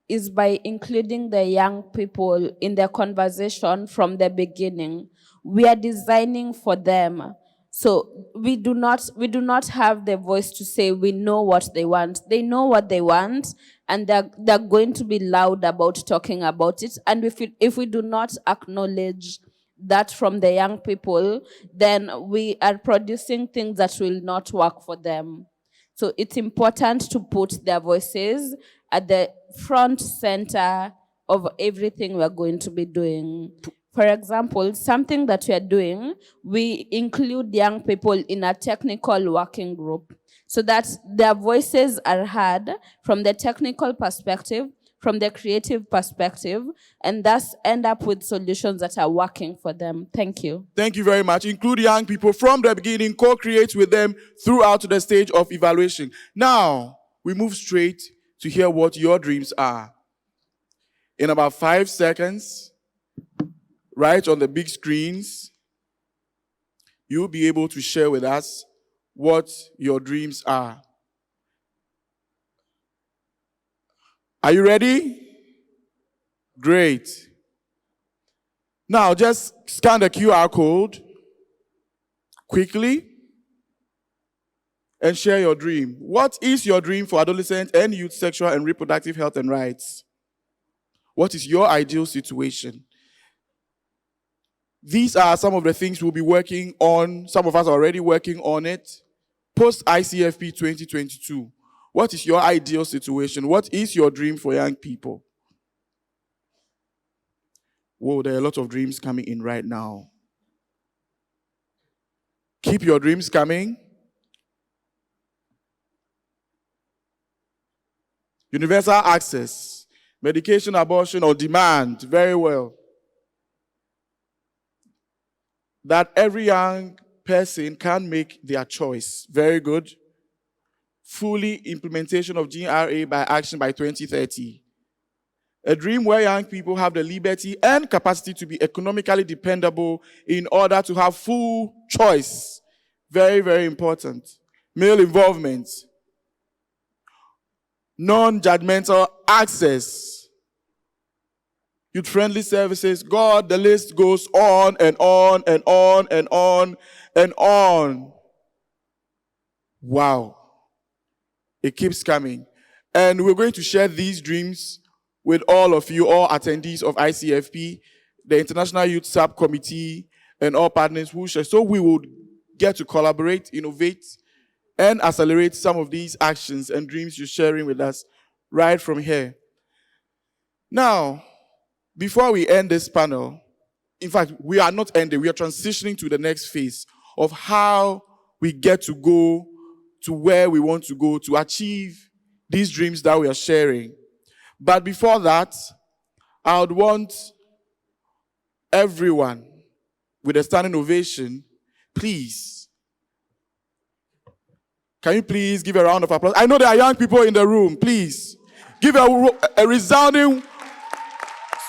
is by including the young people in the conversation from the beginning. We are designing for them. So we do not have the voice to say we know what they want. They know what they want, and they're going to be loud about talking about it. And if we do not acknowledge that from the young people, then we are producing things that will not work for them. So it's important to put their voices at the front center of everything we're going to be doing. For example, something that we are doing, we include young people in a technical working group so that their voices are heard from the technical perspective, from the creative perspective, and thus end up with solutions that are working for them. Thank you. Thank you very much. Include young people from the beginning, co-create with them throughout to the stage of evaluation. Now, we move straight to hear what your dreams are. In about 5 seconds, right on the big screens, you'll be able to share with us what your dreams are. Are you ready? Great. Now, just scan the QR code quickly and share your dream. What is your dream for adolescent and youth sexual and reproductive health and rights? What is your ideal situation? These are some of the things we'll be working on. Some of us are already working on it. Post ICFP 2022. What is your ideal situation? What is your dream for young people? Whoa, there are a lot of dreams coming in right now. Keep your dreams coming. Universal access, medication abortion on demand, very well. That every young person can make their choice, very good. Fully implementation of GRA by action by 2030. A dream where young people have the liberty and capacity to be economically dependable in order to have full choice. Very, very important. Male involvement. Non-judgmental access. Youth-friendly services. God, the list goes on and on and on and on and on. Wow. It keeps coming. And we're going to share these dreams with all of you, all attendees of ICFP, the International Youth Subcommittee, and all partners who share. So we will get to collaborate, innovate, and accelerate some of these actions and dreams you're sharing with us right from here. Now, before we end this panel, in fact, we are not ending, we are transitioning to the next phase of how we get to go to where we want to go to achieve these dreams that we are sharing. But before that, I would want everyone with a standing ovation, please. Can you please give a round of applause? I know there are young people in the room. Please give a resounding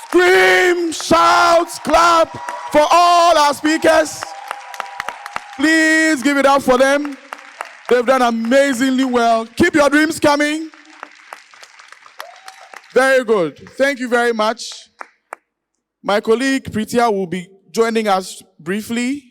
scream, shout, clap for all our speakers. Please give it up for them. They've done amazingly well. Keep your dreams coming. Very good. Thank you very much. My colleague Pritia will be joining us briefly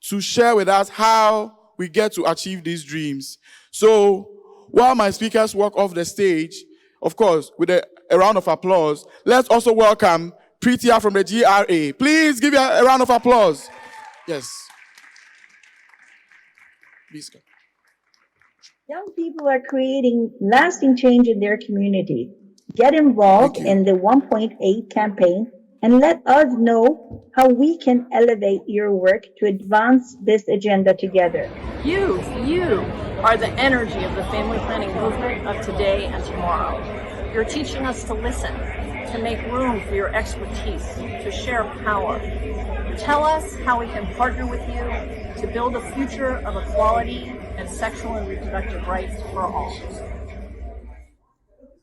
to share with us how we get to achieve these dreams. So while my speakers walk off the stage, of course, with a round of applause, let's also welcome Pritia from the GRA. Please give her a round of applause. Yes. Please go. Young people are creating lasting change in their community. Get involved in the 1.8 campaign and let us know how we can elevate your work to advance this agenda together. You are the energy of the family planning movement of today and tomorrow. You're teaching us to listen, to make room for your expertise, to share power. Tell us how we can partner with you to build a future of equality and sexual and reproductive rights for all.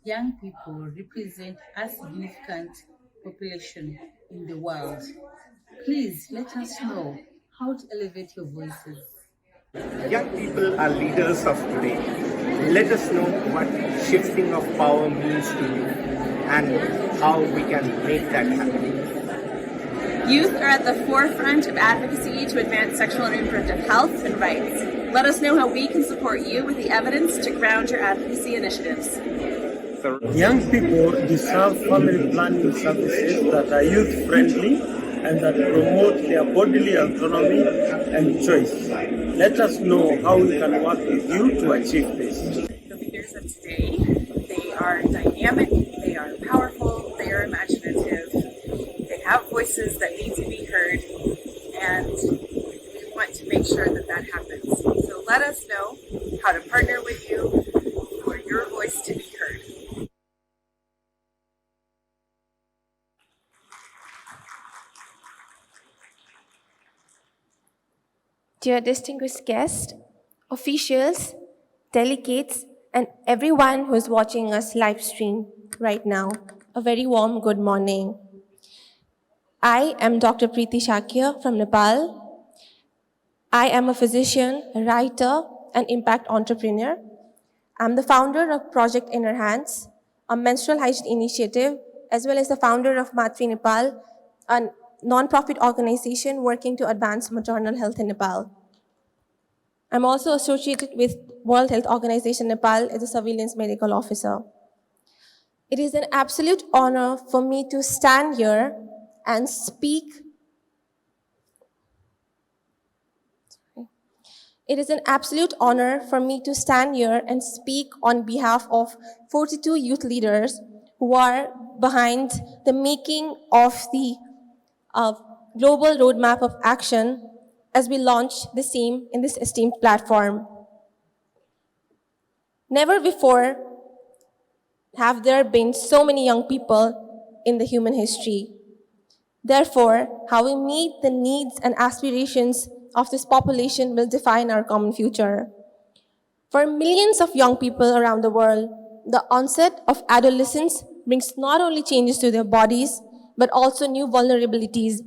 Young people represent a significant population in the world. Please let us know how to elevate your voices. Young people are leaders of today. Let us know what shifting of power means to you and how we can make that happen. Youth are at the forefront of advocacy to advance sexual and reproductive health and rights. Let us know how we can support you with the evidence to ground your advocacy initiatives. Young people deserve family planning services that are youth-friendly and that promote their bodily autonomy and choice. Let us know how we can work with you to achieve this. The leaders of today, they are dynamic, they are powerful, they are imaginative, they have voices that need to be heard, and we want to make sure that that happens. So let us know how to partner with you for your voice to be heard. Dear distinguished guests, officials, delegates, and everyone who is watching us live stream right now, a very warm good morning. I am Dr. Preeti Shakya from Nepal. I am a physician, a writer, and impact entrepreneur. I'm the founder of Project Inner Hands, a menstrual hygiene initiative, as well as the founder of Matri Nepal, a non-profit organization working to advance maternal health in Nepal. I'm also associated with World Health Organization Nepal as a surveillance medical officer. It is an absolute honor for me to stand here and speak. It is an absolute honor for me to stand here and speak on behalf of 42 youth leaders who are behind the making of the global roadmap of action as we launch the same in this esteemed platform. Never before have there been so many young people in the human history. Therefore, how we meet the needs and aspirations of this population will define our common future. For millions of young people around the world, the onset of adolescence brings not only changes to their bodies, but also new vulnerabilities,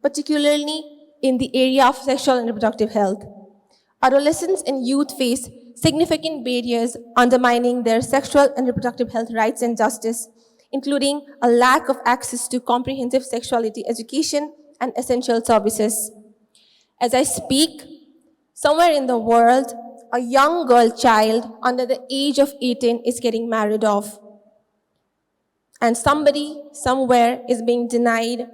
particularly in the area of sexual and reproductive health. Adolescents and youth face significant barriers undermining their sexual and reproductive health rights and justice, including a lack of access to comprehensive sexuality education and essential services. As I speak, somewhere in the world, a young girl child under the age of 18 is getting married off. And somebody somewhere is being denied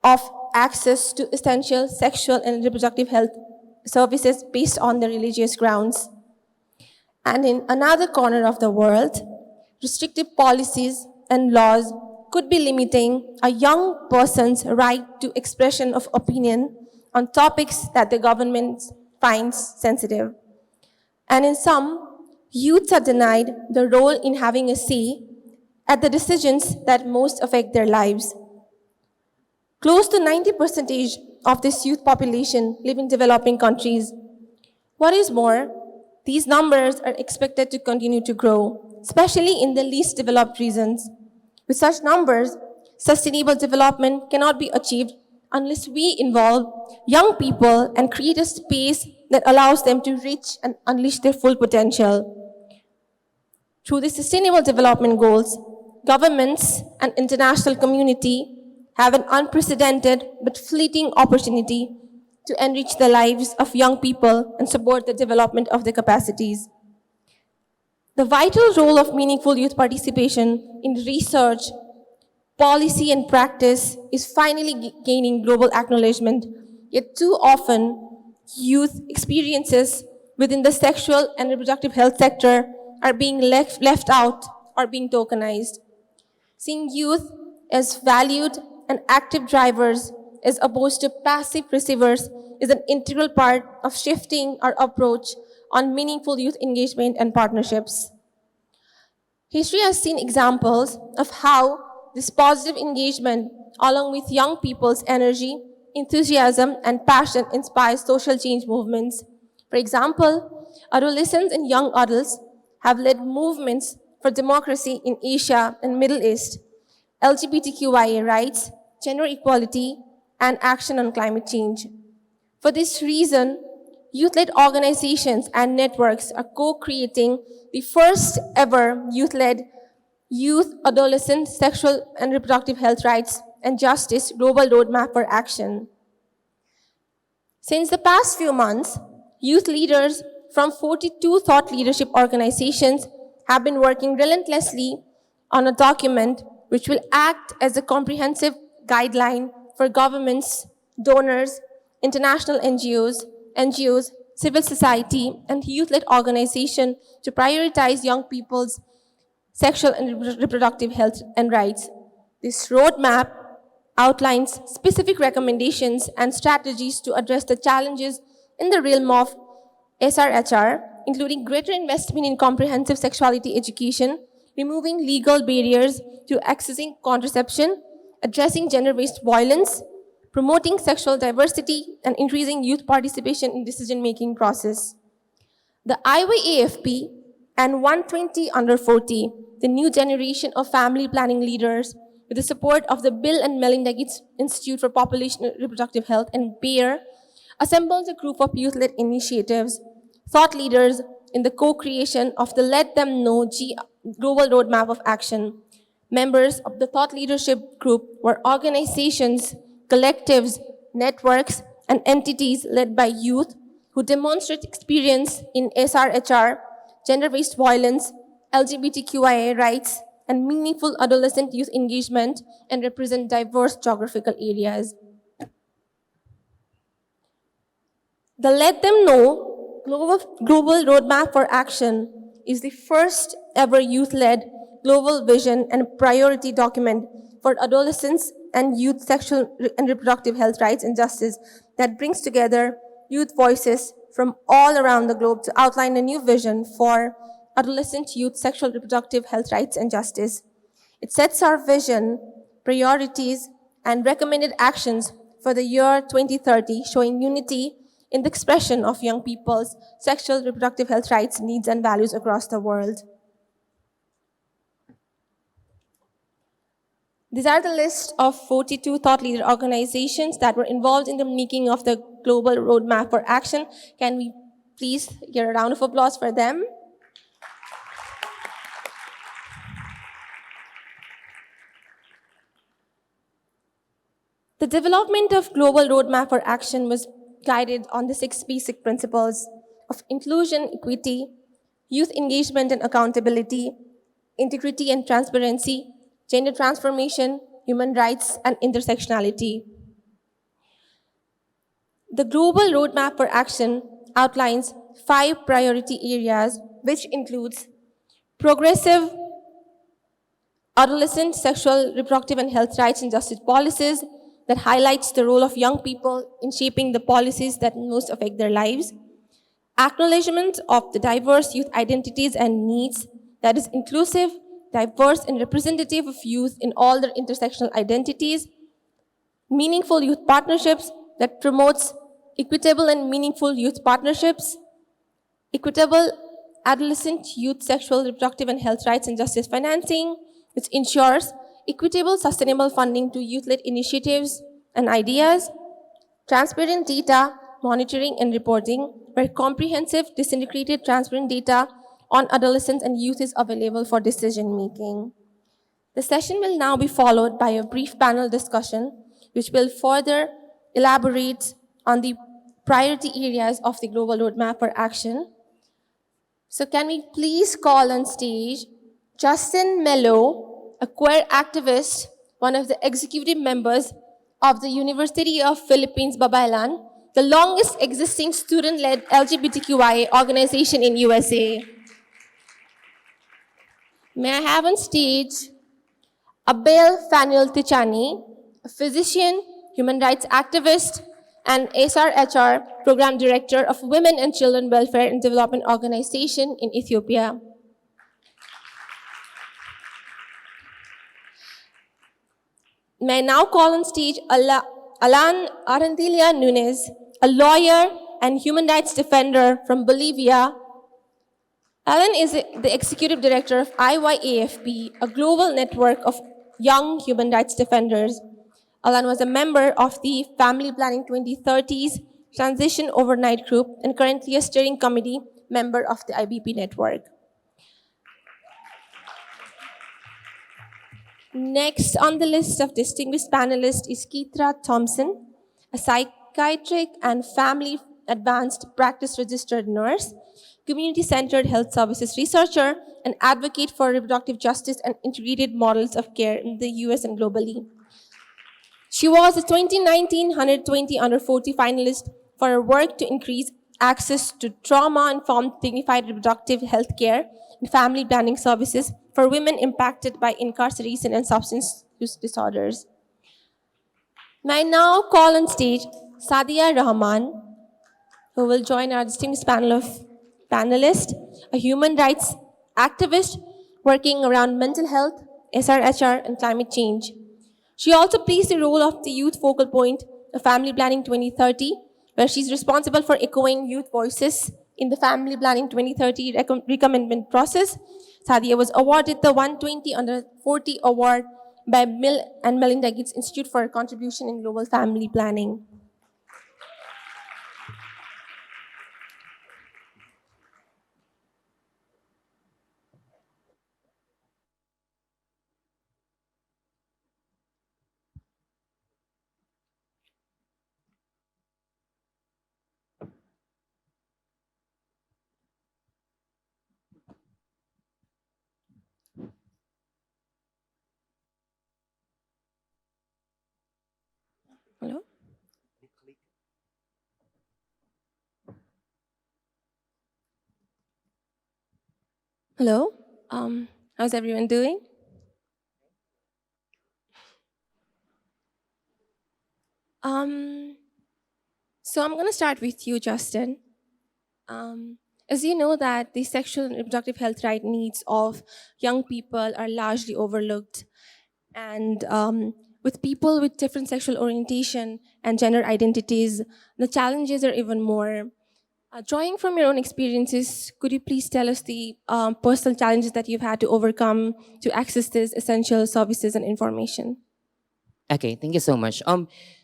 of access to essential sexual and reproductive health services based on their religious grounds. And in another corner of the world, restrictive policies and laws could be limiting a young person's right to expression of opinion on topics that the government finds sensitive. And in some, youths are denied the role in having a say at the decisions that most affect their lives. Close to 90% of this youth population live in developing countries. What is more, these numbers are expected to continue to grow, especially in the least developed regions. With such numbers, sustainable development cannot be achieved unless we involve young people and create a space that allows them to reach and unleash their full potential. Through the Sustainable Development Goals, governments and international community have an unprecedented but fleeting opportunity to enrich the lives of young people and support the development of their capacities. The vital role of meaningful youth participation in research, policy, and practice is finally gaining global acknowledgement, yet too often, youth experiences within the sexual and reproductive health sector are being left out or being tokenized. Seeing youth as valued and active drivers as opposed to passive receivers is an integral part of shifting our approach on meaningful youth engagement and partnerships. History has seen examples of how this positive engagement, along with young people's energy, enthusiasm, and passion, inspires social change movements. For example, adolescents and young adults have led movements for democracy in Asia and Middle East, LGBTQIA rights, gender equality, and action on climate change. For this reason, youth-led organizations and networks are co-creating the first ever youth-led Youth, Adolescent, Sexual and Reproductive Health Rights and Justice Global Roadmap for Action. Since the past few months, youth leaders from 42 thought leadership organizations have been working relentlessly on a document which will act as a comprehensive guideline for governments, donors, international NGOs, civil society, and youth-led organizations to prioritize young people's sexual and reproductive health and rights. This roadmap outlines specific recommendations and strategies to address the challenges in the realm of AYSRHR, including greater investment in comprehensive sexuality education, removing legal barriers to accessing contraception, addressing gender-based violence, promoting sexual diversity, and increasing youth participation in decision-making process. The IYAFP and 120 under 40, the new generation of family planning leaders, with the support of the Bill and Melinda Gates Institute for Population and Reproductive Health and BARE, assembles a group of youth-led initiatives, thought leaders in the co-creation of the Let Them Know Global Roadmap of Action. Members of the thought leadership group were organizations, collectives, networks, and entities led by youth who demonstrate experience in AYSRHR, gender-based violence, LGBTQIA rights, and meaningful adolescent youth engagement, and represent diverse geographical areas. The Let Them Know Global Roadmap for Action is the first ever youth-led global vision and priority document for adolescents and youth sexual and reproductive health rights and justice that brings together youth voices from all around the globe to outline a new vision for adolescent youth sexual reproductive health rights and justice. It sets our vision, priorities, and recommended actions for the year 2030, showing unity in the expression of young people's sexual reproductive health rights, needs, and values across the world. These are the list of 42 thought leader organizations that were involved in the making of the Global Roadmap for Action. Can we please get a round of applause for them? The development of Global Roadmap for Action was guided on the 6 basic principles of inclusion, equity, youth engagement and accountability, integrity and transparency, gender transformation, human rights, and intersectionality. The Global Roadmap for Action outlines 5 priority areas, which includes progressive adolescent sexual, reproductive, and health rights and justice policies that highlights the role of young people in shaping the policies that most affect their lives, acknowledgement of the diverse youth identities and needs that is inclusive, diverse, and representative of youth in all their intersectional identities, meaningful youth partnerships that promotes equitable and meaningful youth partnerships, equitable adolescent youth sexual, reproductive, and health rights and justice financing, which ensures equitable, sustainable funding to youth-led initiatives and ideas, transparent data, monitoring and reporting, where comprehensive, disintegrated, transparent data on adolescents and youth is available for decision-making. The session will now be followed by a brief panel discussion, which will further elaborate on the priority areas of the Global Roadmap for Action. So can we please call on stage Justin Mello, a queer activist, one of the executive members of the University of Philippines, Babaylan, the longest existing student-led LGBTQIA organization in USA. May I have on stage Abel Fanil Tichani, a physician, human rights activist, and AYSRHR Program Director of Women and Children Welfare and Development Organization in Ethiopia. May I now call on stage Alan Arandilia Nunes, a lawyer and human rights defender from Bolivia. Alan is the executive director of IYAFP, a global network of young human rights defenders. Alan was a member of the Family Planning 2030's Transition Overnight Group and currently a steering committee member of the IBP network. Next on the list of distinguished panelists is Keitra Thompson, a psychiatric and family advanced practice registered nurse, community-centered health services researcher, and advocate for reproductive justice and integrated models of care in the US and globally. She was a 2019 120 under 40 finalist for her work to increase access to trauma-informed dignified reproductive health care and family planning services for women impacted by incarceration and substance use disorders. May I now call on stage Sadia Rahman, who will join our distinguished panel of panelists, a human rights activist working around mental health, AYSRHR, and climate change. She also plays the role of the youth focal point of Family Planning 2030, where she's responsible for echoing youth voices in the Family Planning 2030 recommendment process. Sadia was awarded the 120 under 40 award by Bill and Melinda Gates Institute for her contribution in global family planning. Hello? Hello? How's everyone doing? So I'm going to start with you, Justin. As you know that the sexual and reproductive health right needs of young people are largely overlooked. And with people with different sexual orientation and gender identities, the challenges are even more. Drawing from your own experiences, could you please tell us the personal challenges that you've had to overcome to access these essential services and information? Okay, thank you so much.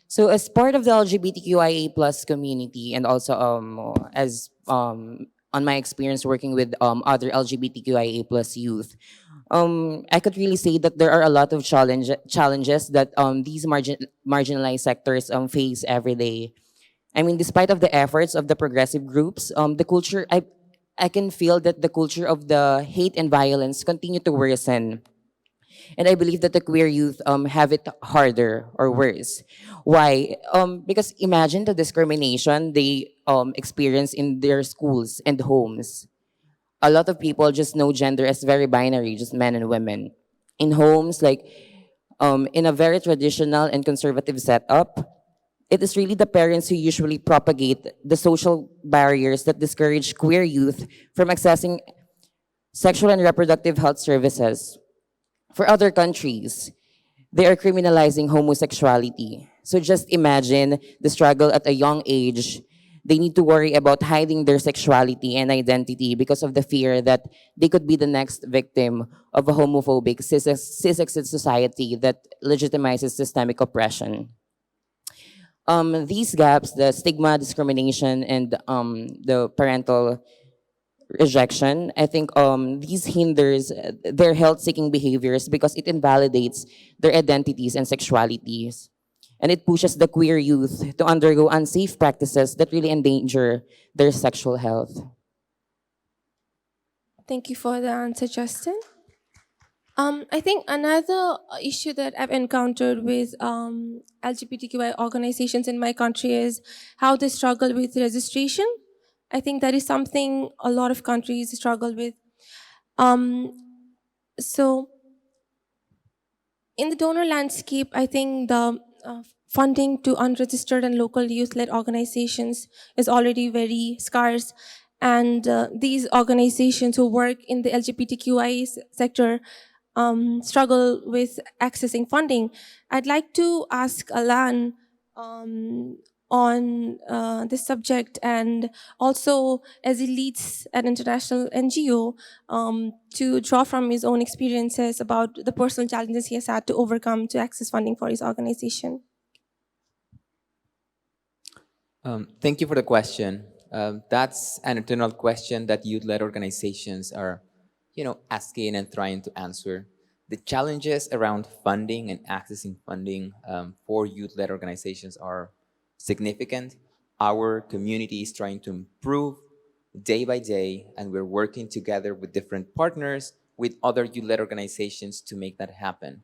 So as part of the LGBTQIA plus community, and also as on my experience working with other LGBTQIA plus youth, I could really say that there are a lot of challenges that these marginalized sectors face every day. I mean, despite of the efforts of the progressive groups, the culture, I can feel that the culture of the hate and violence continue to worsen. And I believe that the queer youth have it harder or worse. Why? Because imagine the discrimination they experience in their schools and homes. A lot of people just know gender as very binary, just men and women. In homes, like in a very traditional and conservative setup, it is really the parents who usually propagate the social barriers that discourage queer youth from accessing sexual and reproductive health services. For other countries, they are criminalizing homosexuality. So just imagine the struggle at a young age. They need to worry about hiding their sexuality and identity because of the fear that they could be the next victim of a homophobic, cis-sexist society that legitimizes systemic oppression. These gaps, the stigma, discrimination, and the parental rejection, I think these hinders their health-seeking behaviors because it invalidates their identities and sexualities. And it pushes the queer youth to undergo unsafe practices that really endanger their sexual health. Thank you for the answer, Justin. I think another issue that I've encountered with LGBTQI organizations in my country is how they struggle with registration. I think that is something a lot of countries struggle with. So in the donor landscape, I think the funding to unregistered and local youth-led organizations is already very scarce. And these organizations who work in the LGBTQI sector struggle with accessing funding. I'd like to ask Alan on this subject, and also as he leads an international NGO, to draw from his own experiences about the personal challenges he has had to overcome to access funding for his organization. Thank you for the question. That's an eternal question that youth-led organizations are, asking and trying to answer. The challenges around funding and accessing funding for youth-led organizations are significant. Our community is trying to improve day by day, and we're working together with different partners, with other youth-led organizations to make that happen.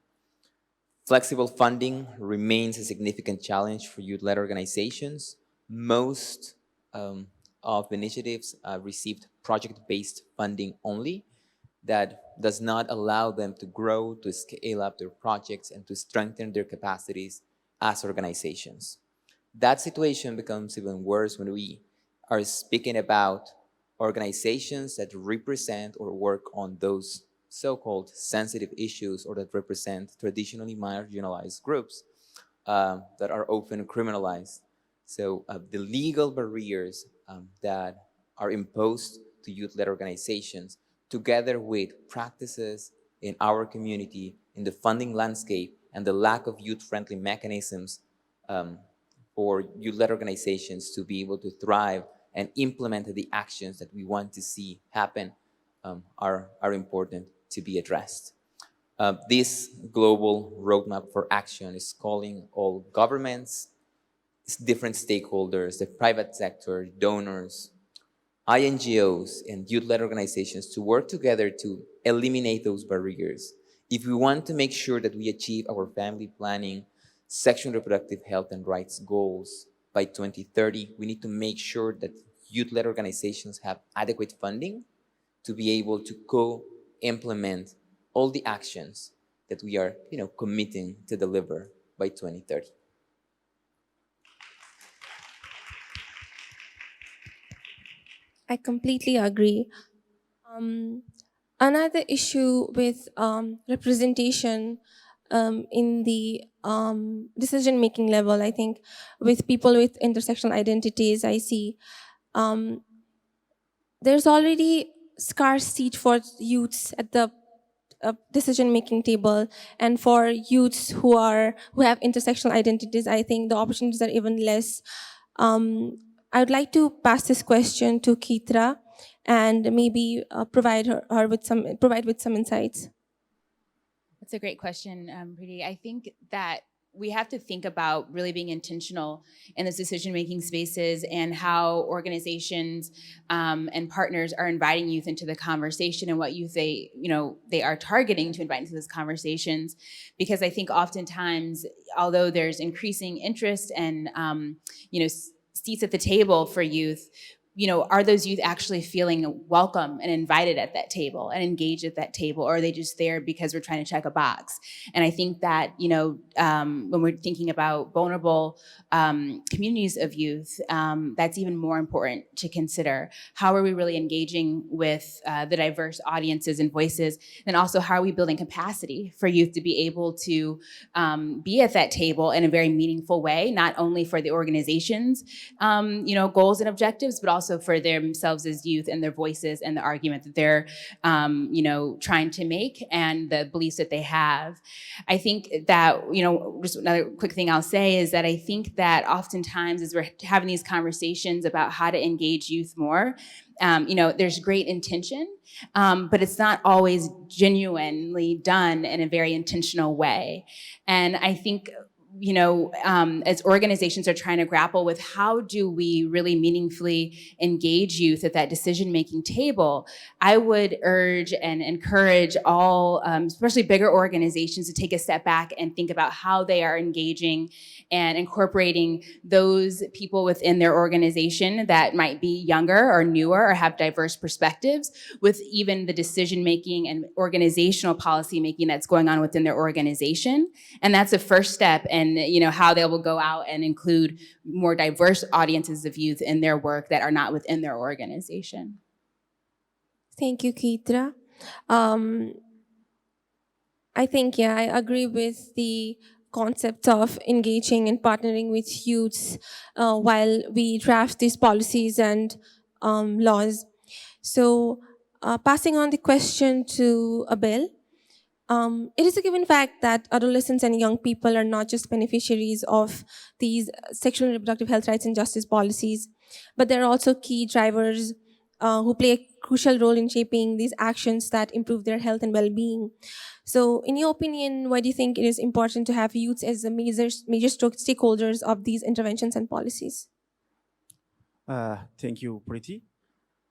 Flexible funding remains a significant challenge for youth-led organizations. Most of initiatives received project-based funding only. That does not allow them to grow, to scale up their projects, and to strengthen their capacities as organizations. That situation becomes even worse when we are speaking about organizations that represent or work on those so-called sensitive issues, or that represent traditionally marginalized groups that are often criminalized. So the legal barriers that are imposed to youth-led organizations, together with practices in our community, in the funding landscape, and the lack of youth-friendly mechanisms for youth-led organizations to be able to thrive and implement the actions that we want to see happen are important to be addressed. This global roadmap for action is calling all governments, different stakeholders, the private sector, donors, INGOs, and youth-led organizations to work together to eliminate those barriers. If we want to make sure that we achieve our family planning, sexual and reproductive health and rights goals by 2030, we need to make sure that youth-led organizations have adequate funding to be able to co-implement all the actions that we are, committing to deliver by 2030. I completely agree. Another issue with representation in the decision-making level, I think, with people with intersectional identities, I see there's already scarce seat for youths at the decision-making table, and for youths who have intersectional identities, I think the opportunities are even less. I would like to pass this question to Keitra and maybe provide with some insights. That's a great question, Preeti. I think that we have to think about really being intentional in those decision-making spaces and how organizations and partners are inviting youth into the conversation and what youth they are targeting to invite into those conversations. Because I think oftentimes, although there's increasing interest and seats at the table for youth, are those youth actually feeling welcome and invited at that table and engaged at that table, or are they just there because we're trying to check a box? And I think that, when we're thinking about vulnerable communities of youth, that's even more important to consider. How are we really engaging with the diverse audiences and voices? And also, how are we building capacity for youth to be able to be at that table in a very meaningful way, not only for the organization's goals and objectives, but also for themselves as youth and their voices and the argument that they're, trying to make and the beliefs that they have. I think that, just another quick thing I'll say is that I think that oftentimes as we're having these conversations about how to engage youth more, there's great intention, but it's not always genuinely done in a very intentional way. And I think, as organizations are trying to grapple with how do we really meaningfully engage youth at that decision-making table, I would urge and encourage all, especially bigger organizations, to take a step back and think about how they are engaging and incorporating those people within their organization that might be younger or newer or have diverse perspectives with even the decision-making and organizational policy-making that's going on within their organization. And that's a first step, and how they will go out and include more diverse audiences of youth in their work that are not within their organization. Thank you, Keitra. I think, I agree with the concept of engaging and partnering with youths while we draft these policies and laws. So passing on the question to Abel. It is a given fact that adolescents and young people are not just beneficiaries of these sexual and reproductive health rights and justice policies, but they're also key drivers who play a crucial role in shaping these actions that improve their health and well-being. So in your opinion, why do you think it is important to have youths as the major stakeholders of these interventions and policies? Thank you, Preeti.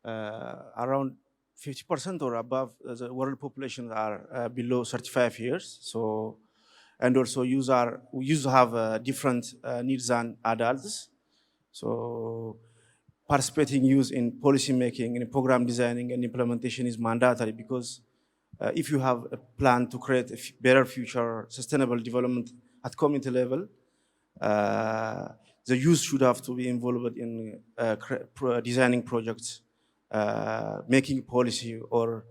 Around 50% or above the world population are below 35 years. So, and also youth have different needs than adults. So, participating youth in policy making, in program designing and implementation is mandatory, because if you have a plan to create a better future, sustainable development at community level, the youth should have to be involved in designing projects, making policy, or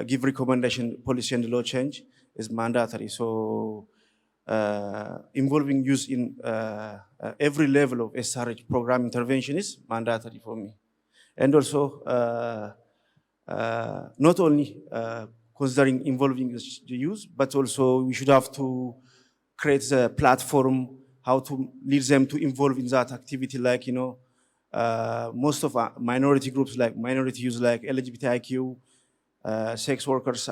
give recommendation. Policy and law change is mandatory. So involving youth in every level of SRH program intervention is mandatory for me. And also, not only considering involving the youth, but also we should have to create a platform how to lead them to involve in that activity, like, most of our minority groups, like minority youth, like LGBTIQ, sex workers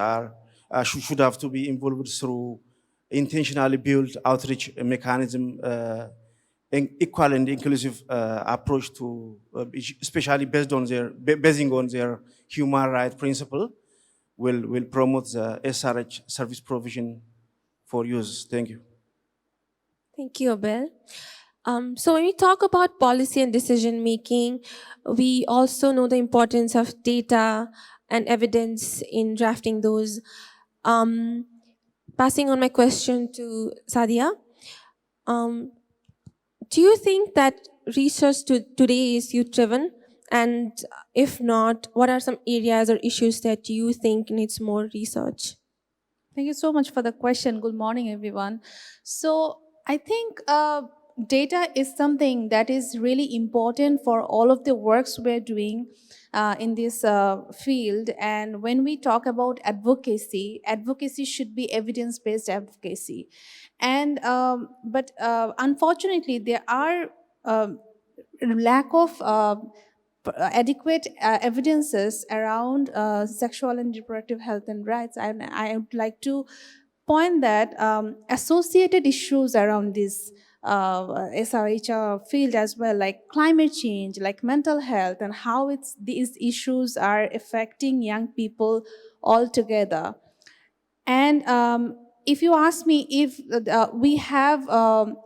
should have to be involved through intentionally built outreach mechanism, equal and inclusive approach to, especially basing on their human right principle, will promote the SRH service provision for youth. Thank you. Thank you, Abel. So when we talk about policy and decision making, we also know the importance of data and evidence in drafting those. Passing on my question to Sadia. Do you think that research today is youth-driven? And if not, what are some areas or issues that you think needs more research? Thank you so much for the question. Good morning, everyone. So I think data is something that is really important for all of the works we're doing in this field. And when we talk about advocacy, advocacy should be evidence-based advocacy. And but unfortunately, there are lack of adequate evidences around sexual and reproductive health and rights. And I would like to point that associated issues around this SRHR field as well, like climate change, like mental health, and how these issues are affecting young people altogether. And if you ask me if we have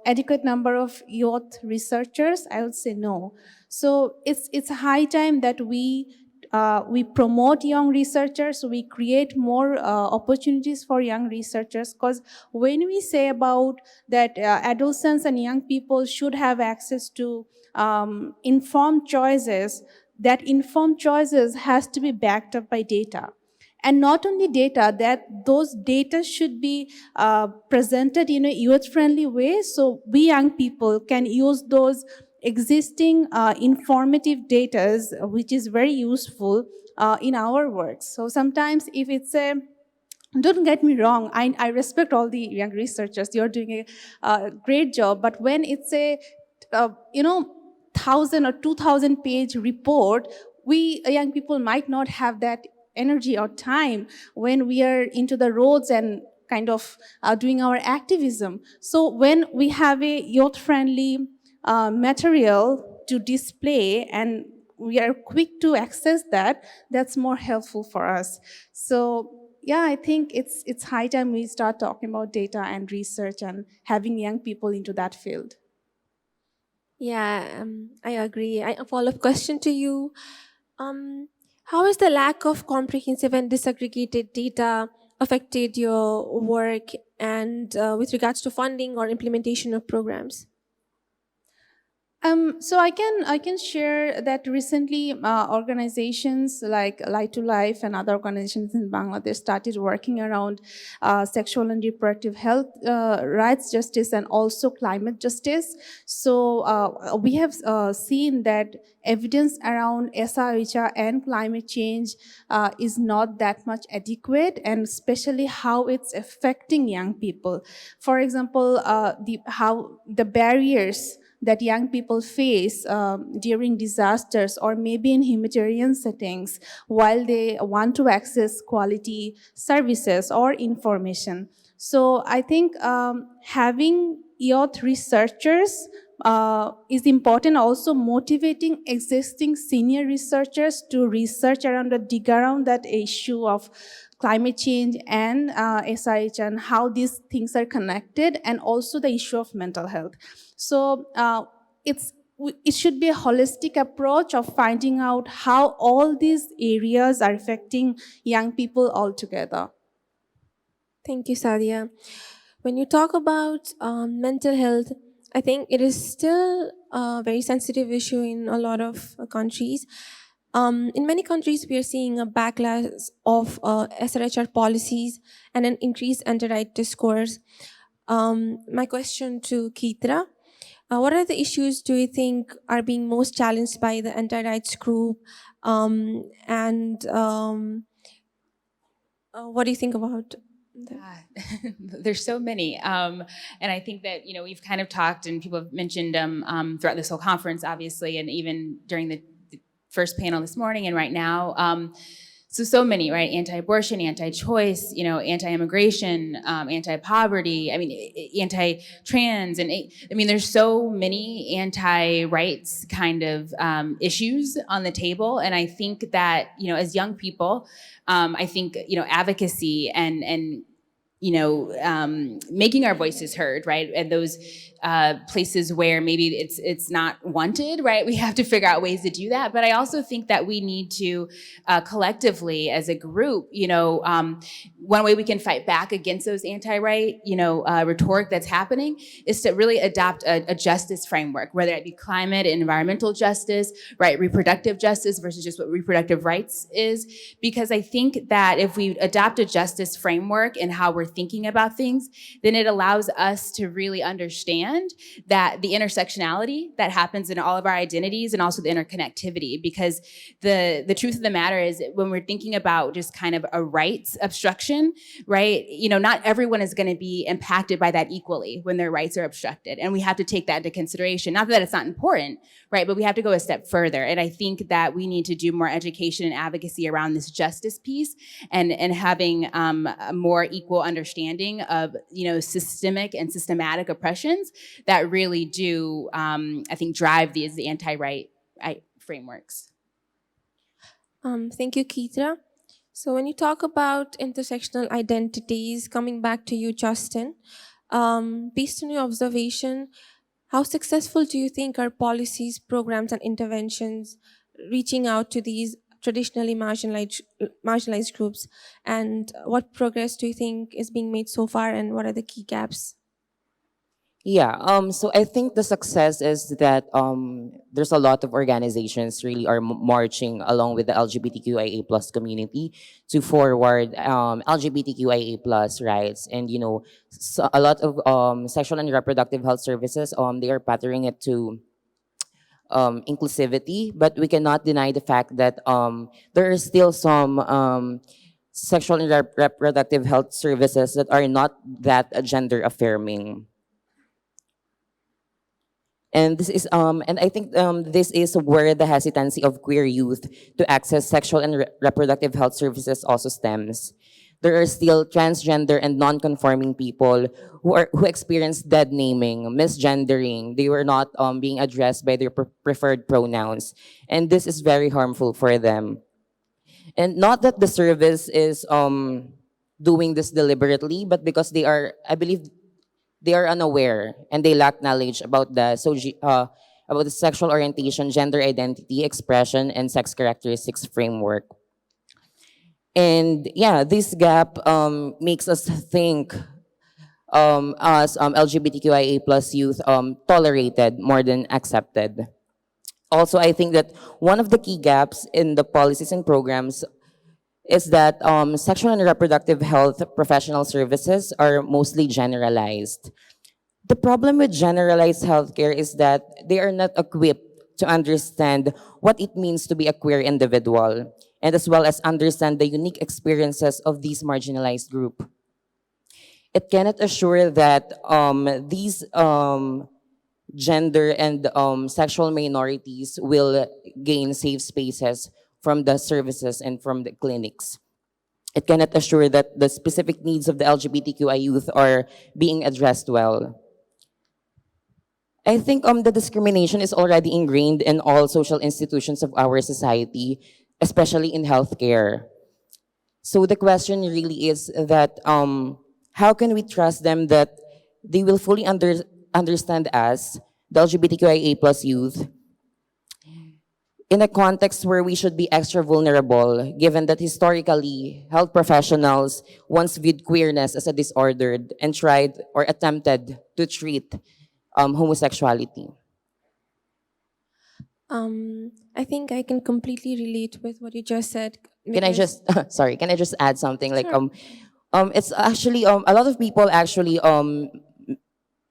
adequate number of youth researchers, I would say no. So it's a high time that we promote young researchers, we create more opportunities for young researchers, because when we say about that adolescents and young people should have access to informed choices, that informed choices has to be backed up by data. And not only data, that those data should be presented in a youth-friendly way, so we young people can use those existing informative data, which is very useful in our work. So sometimes if it's don't get me wrong, I respect all the young researchers, you're doing a great job, but when it's a 1,000 or 2,000 page report, we young people might not have that energy or time when we are into the roads and kind of doing our activism. So when we have a youth-friendly material to display and we are quick to access that, that's more helpful for us. So yeah, I think it's high time we start talking about data and research and having young people into that field. Yeah, I agree. A follow-up question to you. How has the lack of comprehensive and disaggregated data affected your work and with regards to funding or implementation of programs? So I can share that recently organizations like Light to Life and other organizations in Bangladesh started working around sexual and reproductive health rights justice and also climate justice. So we have seen that evidence around SRHR and climate change is not that much adequate, and especially how it's affecting young people. For example, how the barriers that young people face during disasters or maybe in humanitarian settings while they want to access quality services or information. So I think having youth researchers is important, also motivating existing senior researchers to research around or dig around that issue of climate change and SRH and how these things are connected, and also the issue of mental health. So it should be a holistic approach of finding out how all these areas are affecting young people altogether. Thank you, Sadia. When you talk about mental health, I think it is still a very sensitive issue in a lot of countries. In many countries, we are seeing a backlash of SRHR policies and an increased anti-right discourse. My question to Keitra, What are the issues do you think are being most challenged by the anti-rights group? What do you think about that? There's so many. And I think that, we've kind of talked and people have mentioned throughout this whole conference, obviously, and even during the first panel this morning and right now. So many, right? Anti-abortion, anti-choice, anti-immigration, anti-poverty, anti-trans, and there's so many anti-rights kind of issues on the table. And I think that, as young people, I think, advocacy and making our voices heard, right? And those places where maybe it's not wanted, right? We have to figure out ways to do that. But I also think that we need to collectively, as a group, one way we can fight back against those anti-right, rhetoric that's happening is to really adopt a justice framework, whether it be climate and environmental justice, right? Reproductive justice versus just what reproductive rights is. Because I think that if we adopt a justice framework and how we're thinking about things, then it allows us to really understand that the intersectionality that happens in all of our identities and also the interconnectivity, because the truth of the matter is when we're thinking about just kind of a rights obstruction, right? Not everyone is going to be impacted by that equally when their rights are obstructed. And we have to take that into consideration. Not that it's not important, right? But we have to go a step further. And I think that we need to do more education and advocacy around this justice piece and having a more equal understanding of, systemic and systematic oppressions that really do, I think, drive the anti-right frameworks. Thank you, Keitra. So when you talk about intersectional identities, coming back to you, Justin, based on your observation, how successful do you think are policies, programs, and interventions reaching out to these traditionally marginalized groups? And what progress do you think is being made so far, and what are the key gaps? Yeah, so I think the success is that there's a lot of organizations really are marching along with the LGBTQIA plus community to forward LGBTQIA plus rights. And, so a lot of sexual and reproductive health services, they are patterning it to inclusivity, but we cannot deny the fact that there are still some sexual and reproductive health services that are not that gender affirming. And this is and I think this is where the hesitancy of queer youth to access sexual and reproductive health services also stems. There are still transgender and non-conforming people who experience dead naming, misgendering. They were not being addressed by their preferred pronouns, and this is very harmful for them. And not that the service is doing this deliberately, but because they are, I believe, they are unaware and they lack knowledge about the sexual orientation, gender identity, expression, and sex characteristics framework. And yeah, this gap makes us think as LGBTQIA plus youth tolerated more than accepted. Also, I think that one of the key gaps in the policies and programs is that sexual and reproductive health professional services are mostly generalized. The problem with generalized healthcare is that they are not equipped to understand what it means to be a queer individual, and as well as understand the unique experiences of these marginalized group. It cannot assure that these gender and sexual minorities will gain safe spaces from the services and from the clinics. It cannot assure that the specific needs of the LGBTQI youth are being addressed well. I think the discrimination is already ingrained in all social institutions of our society, especially in healthcare. So the question really is that how can we trust them that they will fully understand us, the LGBTQIA plus youth, in a context where we should be extra vulnerable, given that historically, health professionals once viewed queerness as a disorder and tried or attempted to treat homosexuality. I think I can completely relate with what you just said. Can I just, sorry, can I just add something? Sure. Like, it's actually, a lot of people actually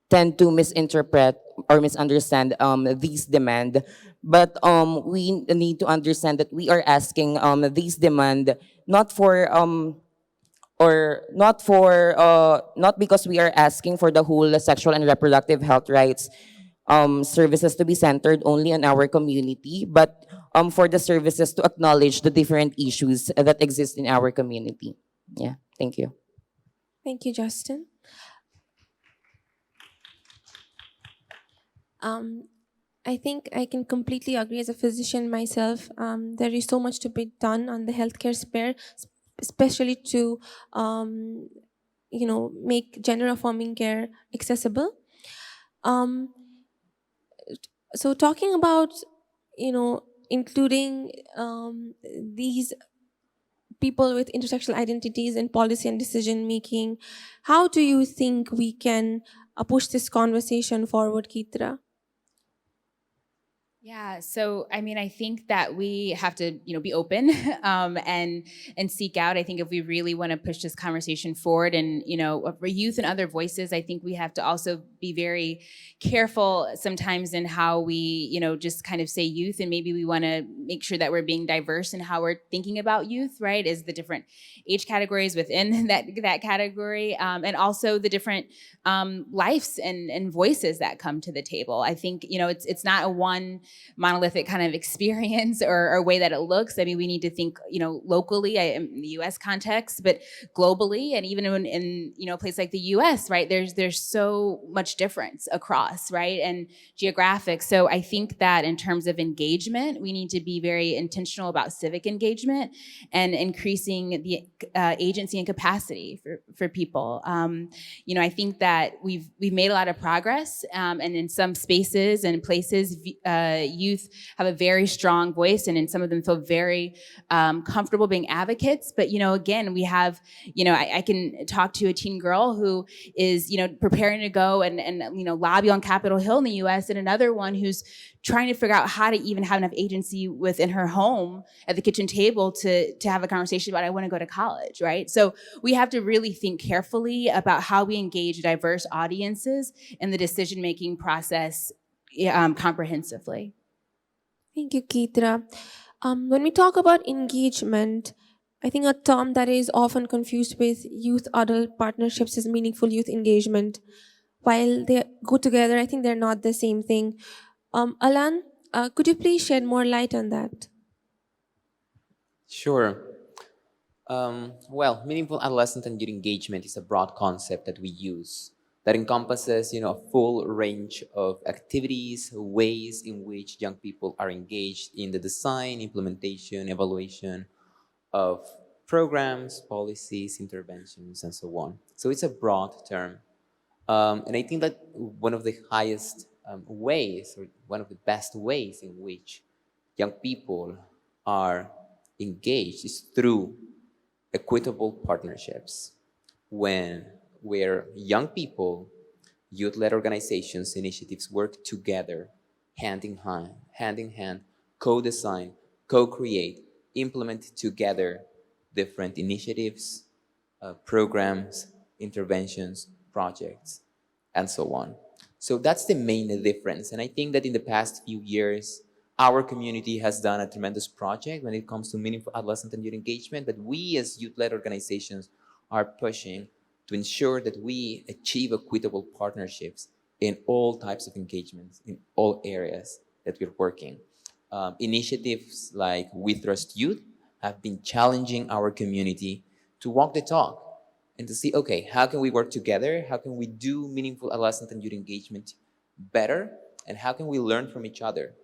tend to misinterpret or misunderstand these demand. But we need to understand that we are asking these demand not for or not for not because we are asking for the whole sexual and reproductive health rights services to be centered only on our community, but for the services to acknowledge the different issues that exist in our community. Yeah, thank you. Thank you, Justin. I think I can completely agree as a physician myself. There is so much to be done on the healthcare sphere, especially to, make gender-affirming care accessible. So talking about, including these people with intersectional identities in policy and decision making, how do you think we can push this conversation forward, Kitra? Yeah, so I mean, I think that we have to, be open and seek out. I think if we really want to push this conversation forward, and for youth and other voices, I think we have to also be very careful sometimes in how we, just kind of say youth, and maybe we want to make sure that we're being diverse in how we're thinking about youth, right? Is the different age categories within that category, and also the different lives and voices that come to the table. I think it's not a one monolithic kind of experience or way that it looks. I mean, we need to think, locally in the U.S. context, but globally, and even in a place like the U.S., right? There's so much difference across, right, and geographic. So I think that in terms of engagement, we need to be very intentional about civic engagement and increasing the agency and capacity for people. I think that we've made a lot of progress, and in some spaces and places, youth have a very strong voice, and in some of them feel very comfortable being advocates. But again, we have, I can talk to a teen girl who is, preparing to go and lobby on Capitol Hill in the U.S., and another one who's trying to figure out how to even have enough agency within her home at the kitchen table to have a conversation about, I want to go to college, right? So we have to really think carefully about how we engage diverse audiences in the decision-making process comprehensively. Thank you, Kitra. When we talk about engagement, I think a term that is often confused with youth-adult partnerships is meaningful youth engagement. While they go together, I think they're not the same thing. Alan, could you please shed more light on that? Sure. Well, meaningful adolescent and youth engagement is a broad concept that we use that encompasses, a full range of activities, ways in which young people are engaged in the design, implementation, evaluation of programs, policies, interventions, and so on. So it's a broad term. And I think that one of the highest ways, or one of the best ways in which young people are engaged is through equitable partnerships, where young people, youth-led organizations, initiatives work together, hand in hand, co-design, co-create, implement together different initiatives, programs, interventions, projects, and so on. So that's the main difference. And I think that in the past few years, our community has done a tremendous project when it comes to meaningful adolescent and youth engagement, but we as youth-led organizations are pushing to ensure that we achieve equitable partnerships in all types of engagements, in all areas that we're working. Initiatives like We Trust Youth have been challenging our community to walk the talk and to see, okay, how can we work together? How can we do meaningful adolescent and youth engagement better? And how can we learn from each other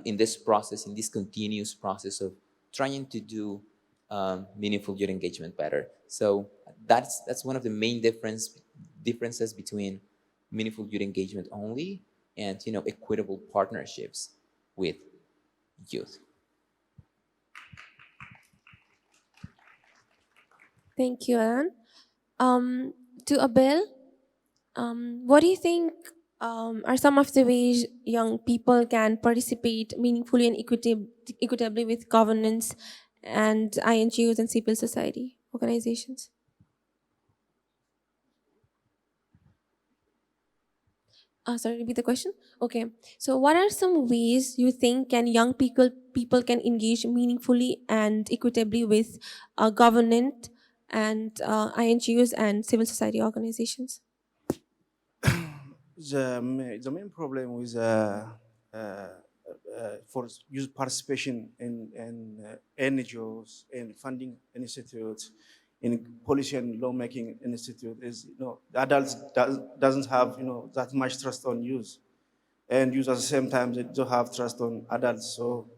in this process, in this continuous process of trying to do meaningful youth engagement better? So that's one of the main differences between meaningful youth engagement only and equitable partnerships with youth. Thank you, Alan. To Abel, what do you think are some of the ways young people can participate meaningfully and equitably with governance and INGOs and civil society organizations? Sorry, repeat the question. Okay. So, what are some ways you think can young people can engage meaningfully and equitably with government and INGOs and civil society organizations? The main problem with for youth participation in NGOs, in funding institutes, in policy and lawmaking institute is, the adults doesn't have, that much trust on youth, and youth at the same time they don't have trust on adults. So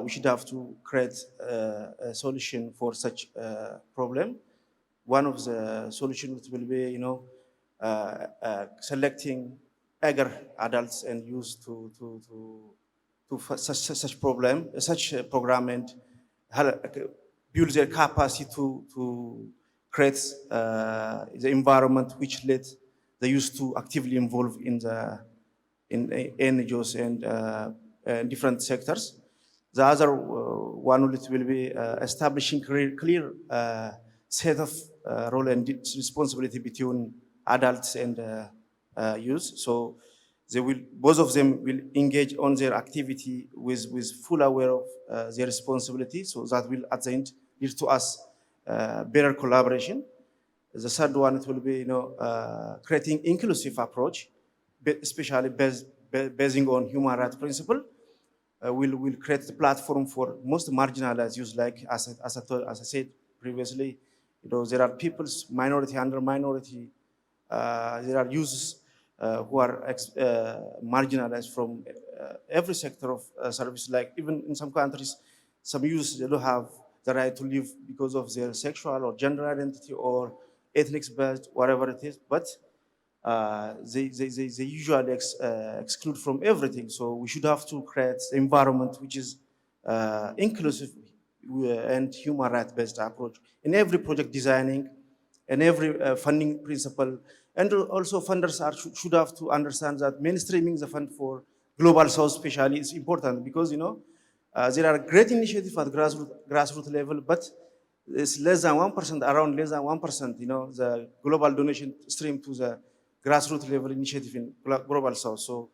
we should have to create a solution for such a problem. One of the solutions will be, selecting eager adults and youth to such problem, such a program, and build their capacity to create the environment which led the youth to actively involve in NGOs and different sectors. The other one will be establishing clear set of role and responsibility between adults and youth. So they will, both of them will engage on their activity with full aware of their responsibility. So that will at the end lead to us better collaboration. The third one, it will be, creating inclusive approach, especially basing on human rights principle. Will create the platform for most marginalized youth, like as I said previously, there are peoples, minority, under minority, there are youths who are marginalized from every sector of service. Like even in some countries, some youths, they don't have the right to live because of their sexual or gender identity or ethnic based, whatever it is, but they usually exclude from everything. So we should have to create an environment which is inclusive and human rights based approach in every project designing and every funding principle. And also funders should have to understand that mainstreaming the fund for global south especially is important, because there are great initiatives at grassroots level, but it's less than 1%, around less than 1%, the global donation stream to the grassroots level initiative in global south. So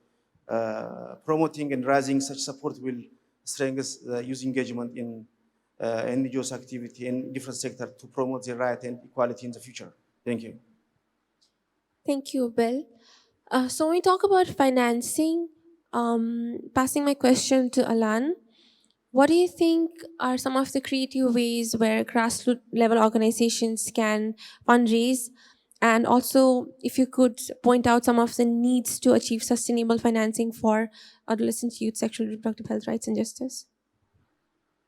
promoting and raising such support will strengthen the youth engagement in NGOs activity in different sectors to promote the right and equality in the future. Thank you. Thank you, Bill. So when we talk about financing, passing my question to Alan, what do you think are some of the creative ways where grassroots level organizations can fundraise? And also, if you could point out some of the needs to achieve sustainable financing for adolescent youth sexual and reproductive health rights and justice?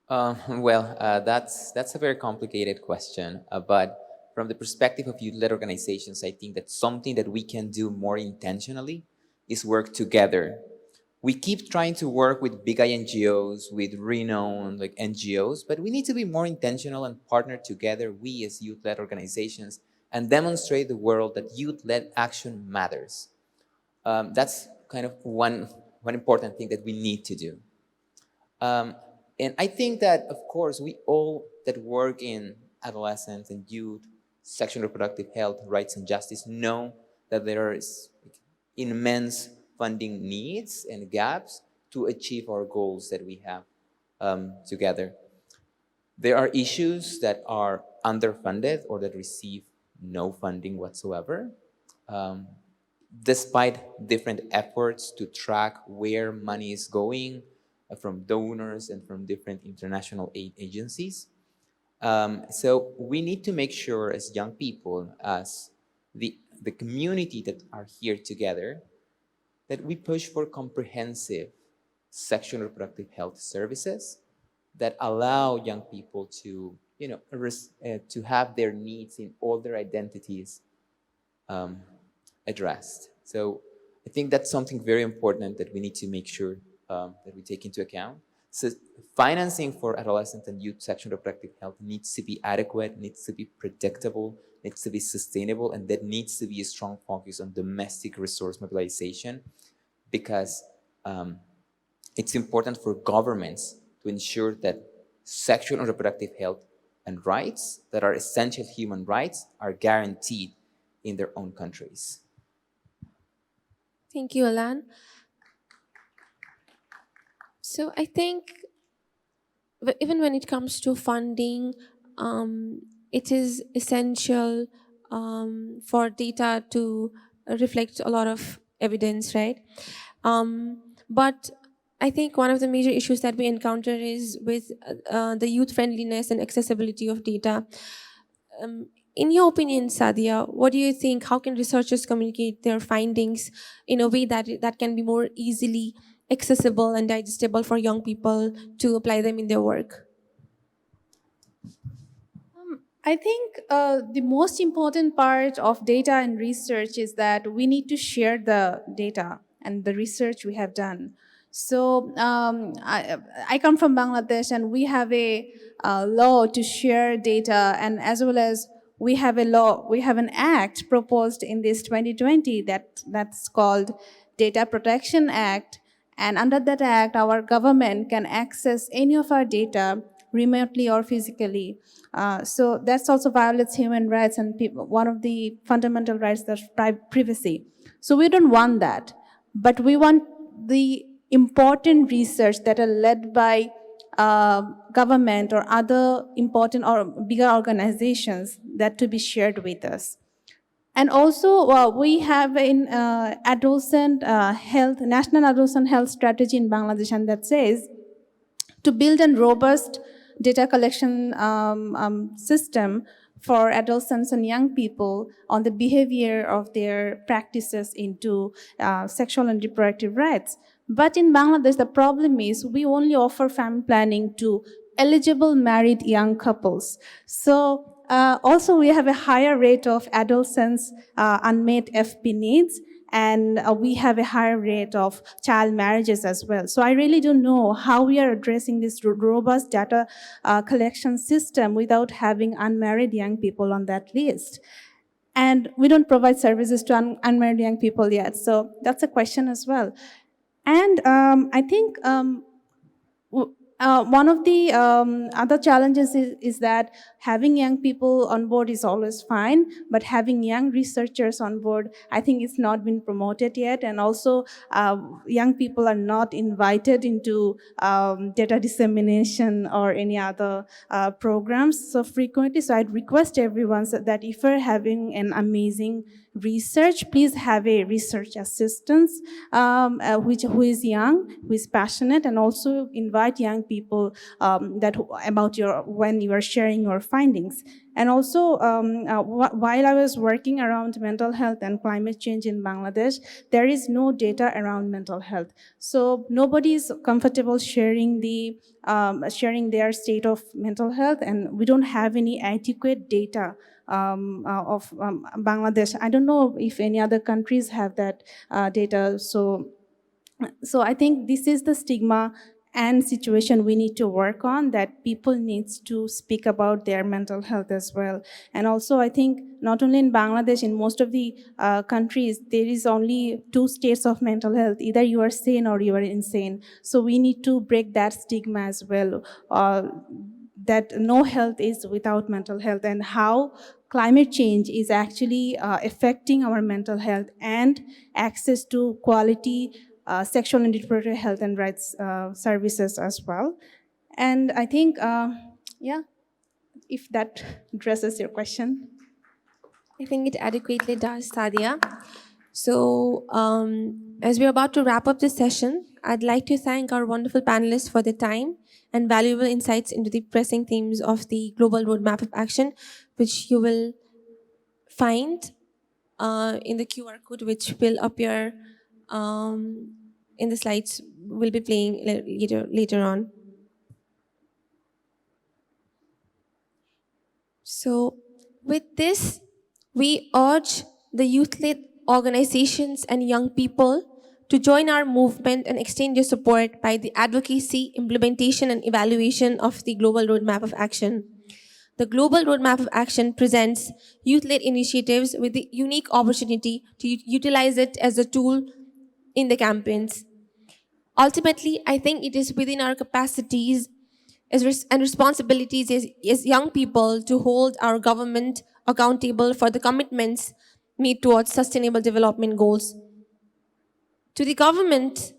That's a very complicated question, but from the perspective of youth-led organizations, I think that something that we can do more intentionally is work together. We keep trying to work with big NGOs, with renowned NGOs, but we need to be more intentional and partner together, we as youth-led organizations, and demonstrate the world that youth-led action matters. That's kind of one important thing that we need to do. And I think that, of course, we all that work in adolescents and youth, sexual and reproductive health, rights and justice know that there is immense funding needs and gaps to achieve our goals that we have together. There are issues that are underfunded or that receive no funding whatsoever. Despite different efforts to track where money is going from donors and from different international aid agencies. So we need to make sure as young people, as the community that are here together, that we push for comprehensive sexual and reproductive health services that allow young people to, to have their needs in all their identities addressed. So I think that's something very important that we need to make sure that we take into account. So financing for adolescent and youth sexual and reproductive health needs to be adequate, needs to be predictable, needs to be sustainable, and there needs to be a strong focus on domestic resource mobilization, because it's important for governments to ensure that sexual and reproductive health and rights that are essential human rights are guaranteed in their own countries. Thank you, Alan. So I think even when it comes to funding, it is essential for data to reflect a lot of evidence, right? But I think one of the major issues that we encounter is with the youth friendliness and accessibility of data. In your opinion, Sadia, what do you think? How can researchers communicate their findings in a way that can be more easily accessible and digestible for young people to apply them in their work? I think the most important part of data and research is that we need to share the data and the research we have done. So I come from Bangladesh, and we have a law to share data, and as well as we have an act proposed in this 2020 that's called Data Protection Act. And under that act, our government can access any of our data remotely or physically. So that's also violates human rights and one of the fundamental rights, that's privacy. So we don't want that, but we want the important research that are led by government or other important or bigger organizations that to be shared with us. And also, we have an national adolescent health strategy in Bangladesh, and that says to build a robust data collection system for adolescents and young people on the behavior of their practices into sexual and reproductive rights. But in Bangladesh, the problem is we only offer family planning to eligible married young couples. So also we have a higher rate of adolescents unmet FP needs, and we have a higher rate of child marriages as well. So I really don't know how we are addressing this robust data collection system without having unmarried young people on that list. And we don't provide services to unmarried young people yet. So that's a question as well. And I think one of the other challenges is that having young people on board is always fine, but having young researchers on board, I think it's not been promoted yet. And also, young people are not invited into data dissemination or any other programs so frequently. So I'd request everyone that if you're having an amazing research, please have a research assistant who is young, who is passionate, and also invite young people when you are sharing your findings. And also, while I was working around mental health and climate change in Bangladesh, there is no data around mental health. So nobody is comfortable sharing their state of mental health, and we don't have any adequate data of Bangladesh. I don't know if any other countries have that data. So I think this is the stigma and situation we need to work on, that people needs to speak about their mental health as well. And also, I think not only in Bangladesh, in most of the countries, there is only two states of mental health. Either you are sane or you are insane. So we need to break that stigma as well, that no health is without mental health, and how climate change is actually affecting our mental health and access to quality sexual and reproductive health and rights services as well. And I think, if that addresses your question. I think it adequately does, Sadia. So as we're about to wrap up this session, I'd like to thank our wonderful panelists for their time and valuable insights into the pressing themes of the Global Roadmap of Action, which you will find in the QR code, which will appear in the slides we'll be playing later on. So with this, we urge the youth-led organizations and young people to join our movement and extend your support by the advocacy, implementation, and evaluation of the Global Roadmap of Action. The Global Roadmap of Action presents youth-led initiatives with the unique opportunity to utilize it as a tool in the campaigns. Ultimately, I think it is within our capacities and responsibilities as young people to hold our government accountable for the commitments made towards sustainable development goals. To the government,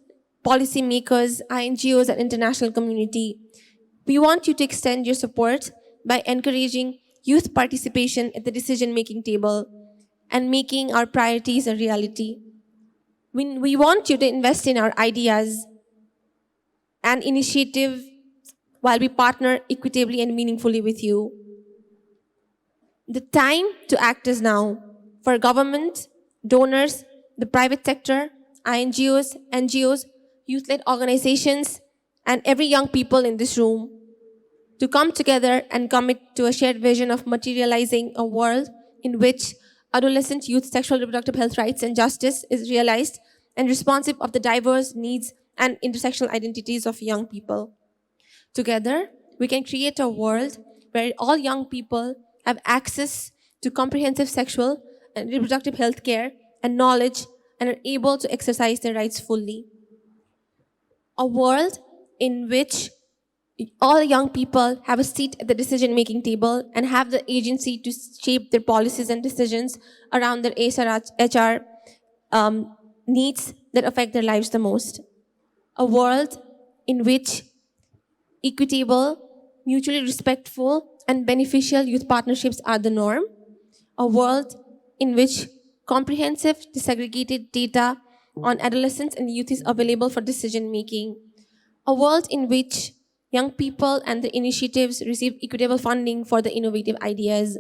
policymakers, NGOs, and international community, we want you to extend your support by encouraging youth participation at the decision-making table and making our priorities a reality. We want you to invest in our ideas and initiative while we partner equitably and meaningfully with you. The time to act is now for government, donors, the private sector, NGOs, youth-led organizations, and every young people in this room to come together and commit to a shared vision of materializing a world in which adolescent youth sexual reproductive health rights and justice is realized and responsive of the diverse needs and intersectional identities of young people. Together, we can create a world where all young people have access to comprehensive sexual and reproductive health care and knowledge and are able to exercise their rights fully. A world in which all young people have a seat at the decision-making table and have the agency to shape their policies and decisions around their AYSRHR needs that affect their lives the most. A world in which equitable, mutually respectful, and beneficial youth partnerships are the norm. A world in which comprehensive, disaggregated data on adolescents and youth is available for decision-making. A world in which young people and their initiatives receive equitable funding for the innovative ideas.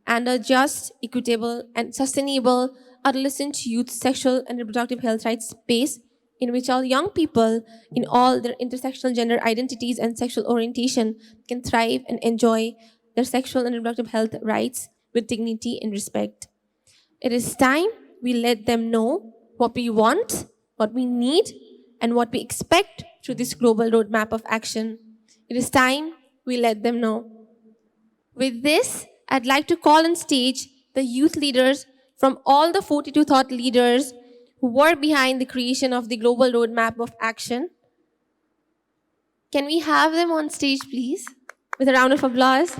And a just, equitable, and sustainable adolescent youth sexual and reproductive health rights space in which all young people in all their intersectional gender identities and sexual orientation can thrive and enjoy their sexual and reproductive health rights with dignity and respect. It is time we let them know what we want, what we need, and what we expect through this global roadmap of action. It is time we let them know. With this, I'd like to call on stage the youth leaders from all the 42 thought leaders who were behind the creation of the global roadmap of action. Can we have them on stage, please, with a round of applause?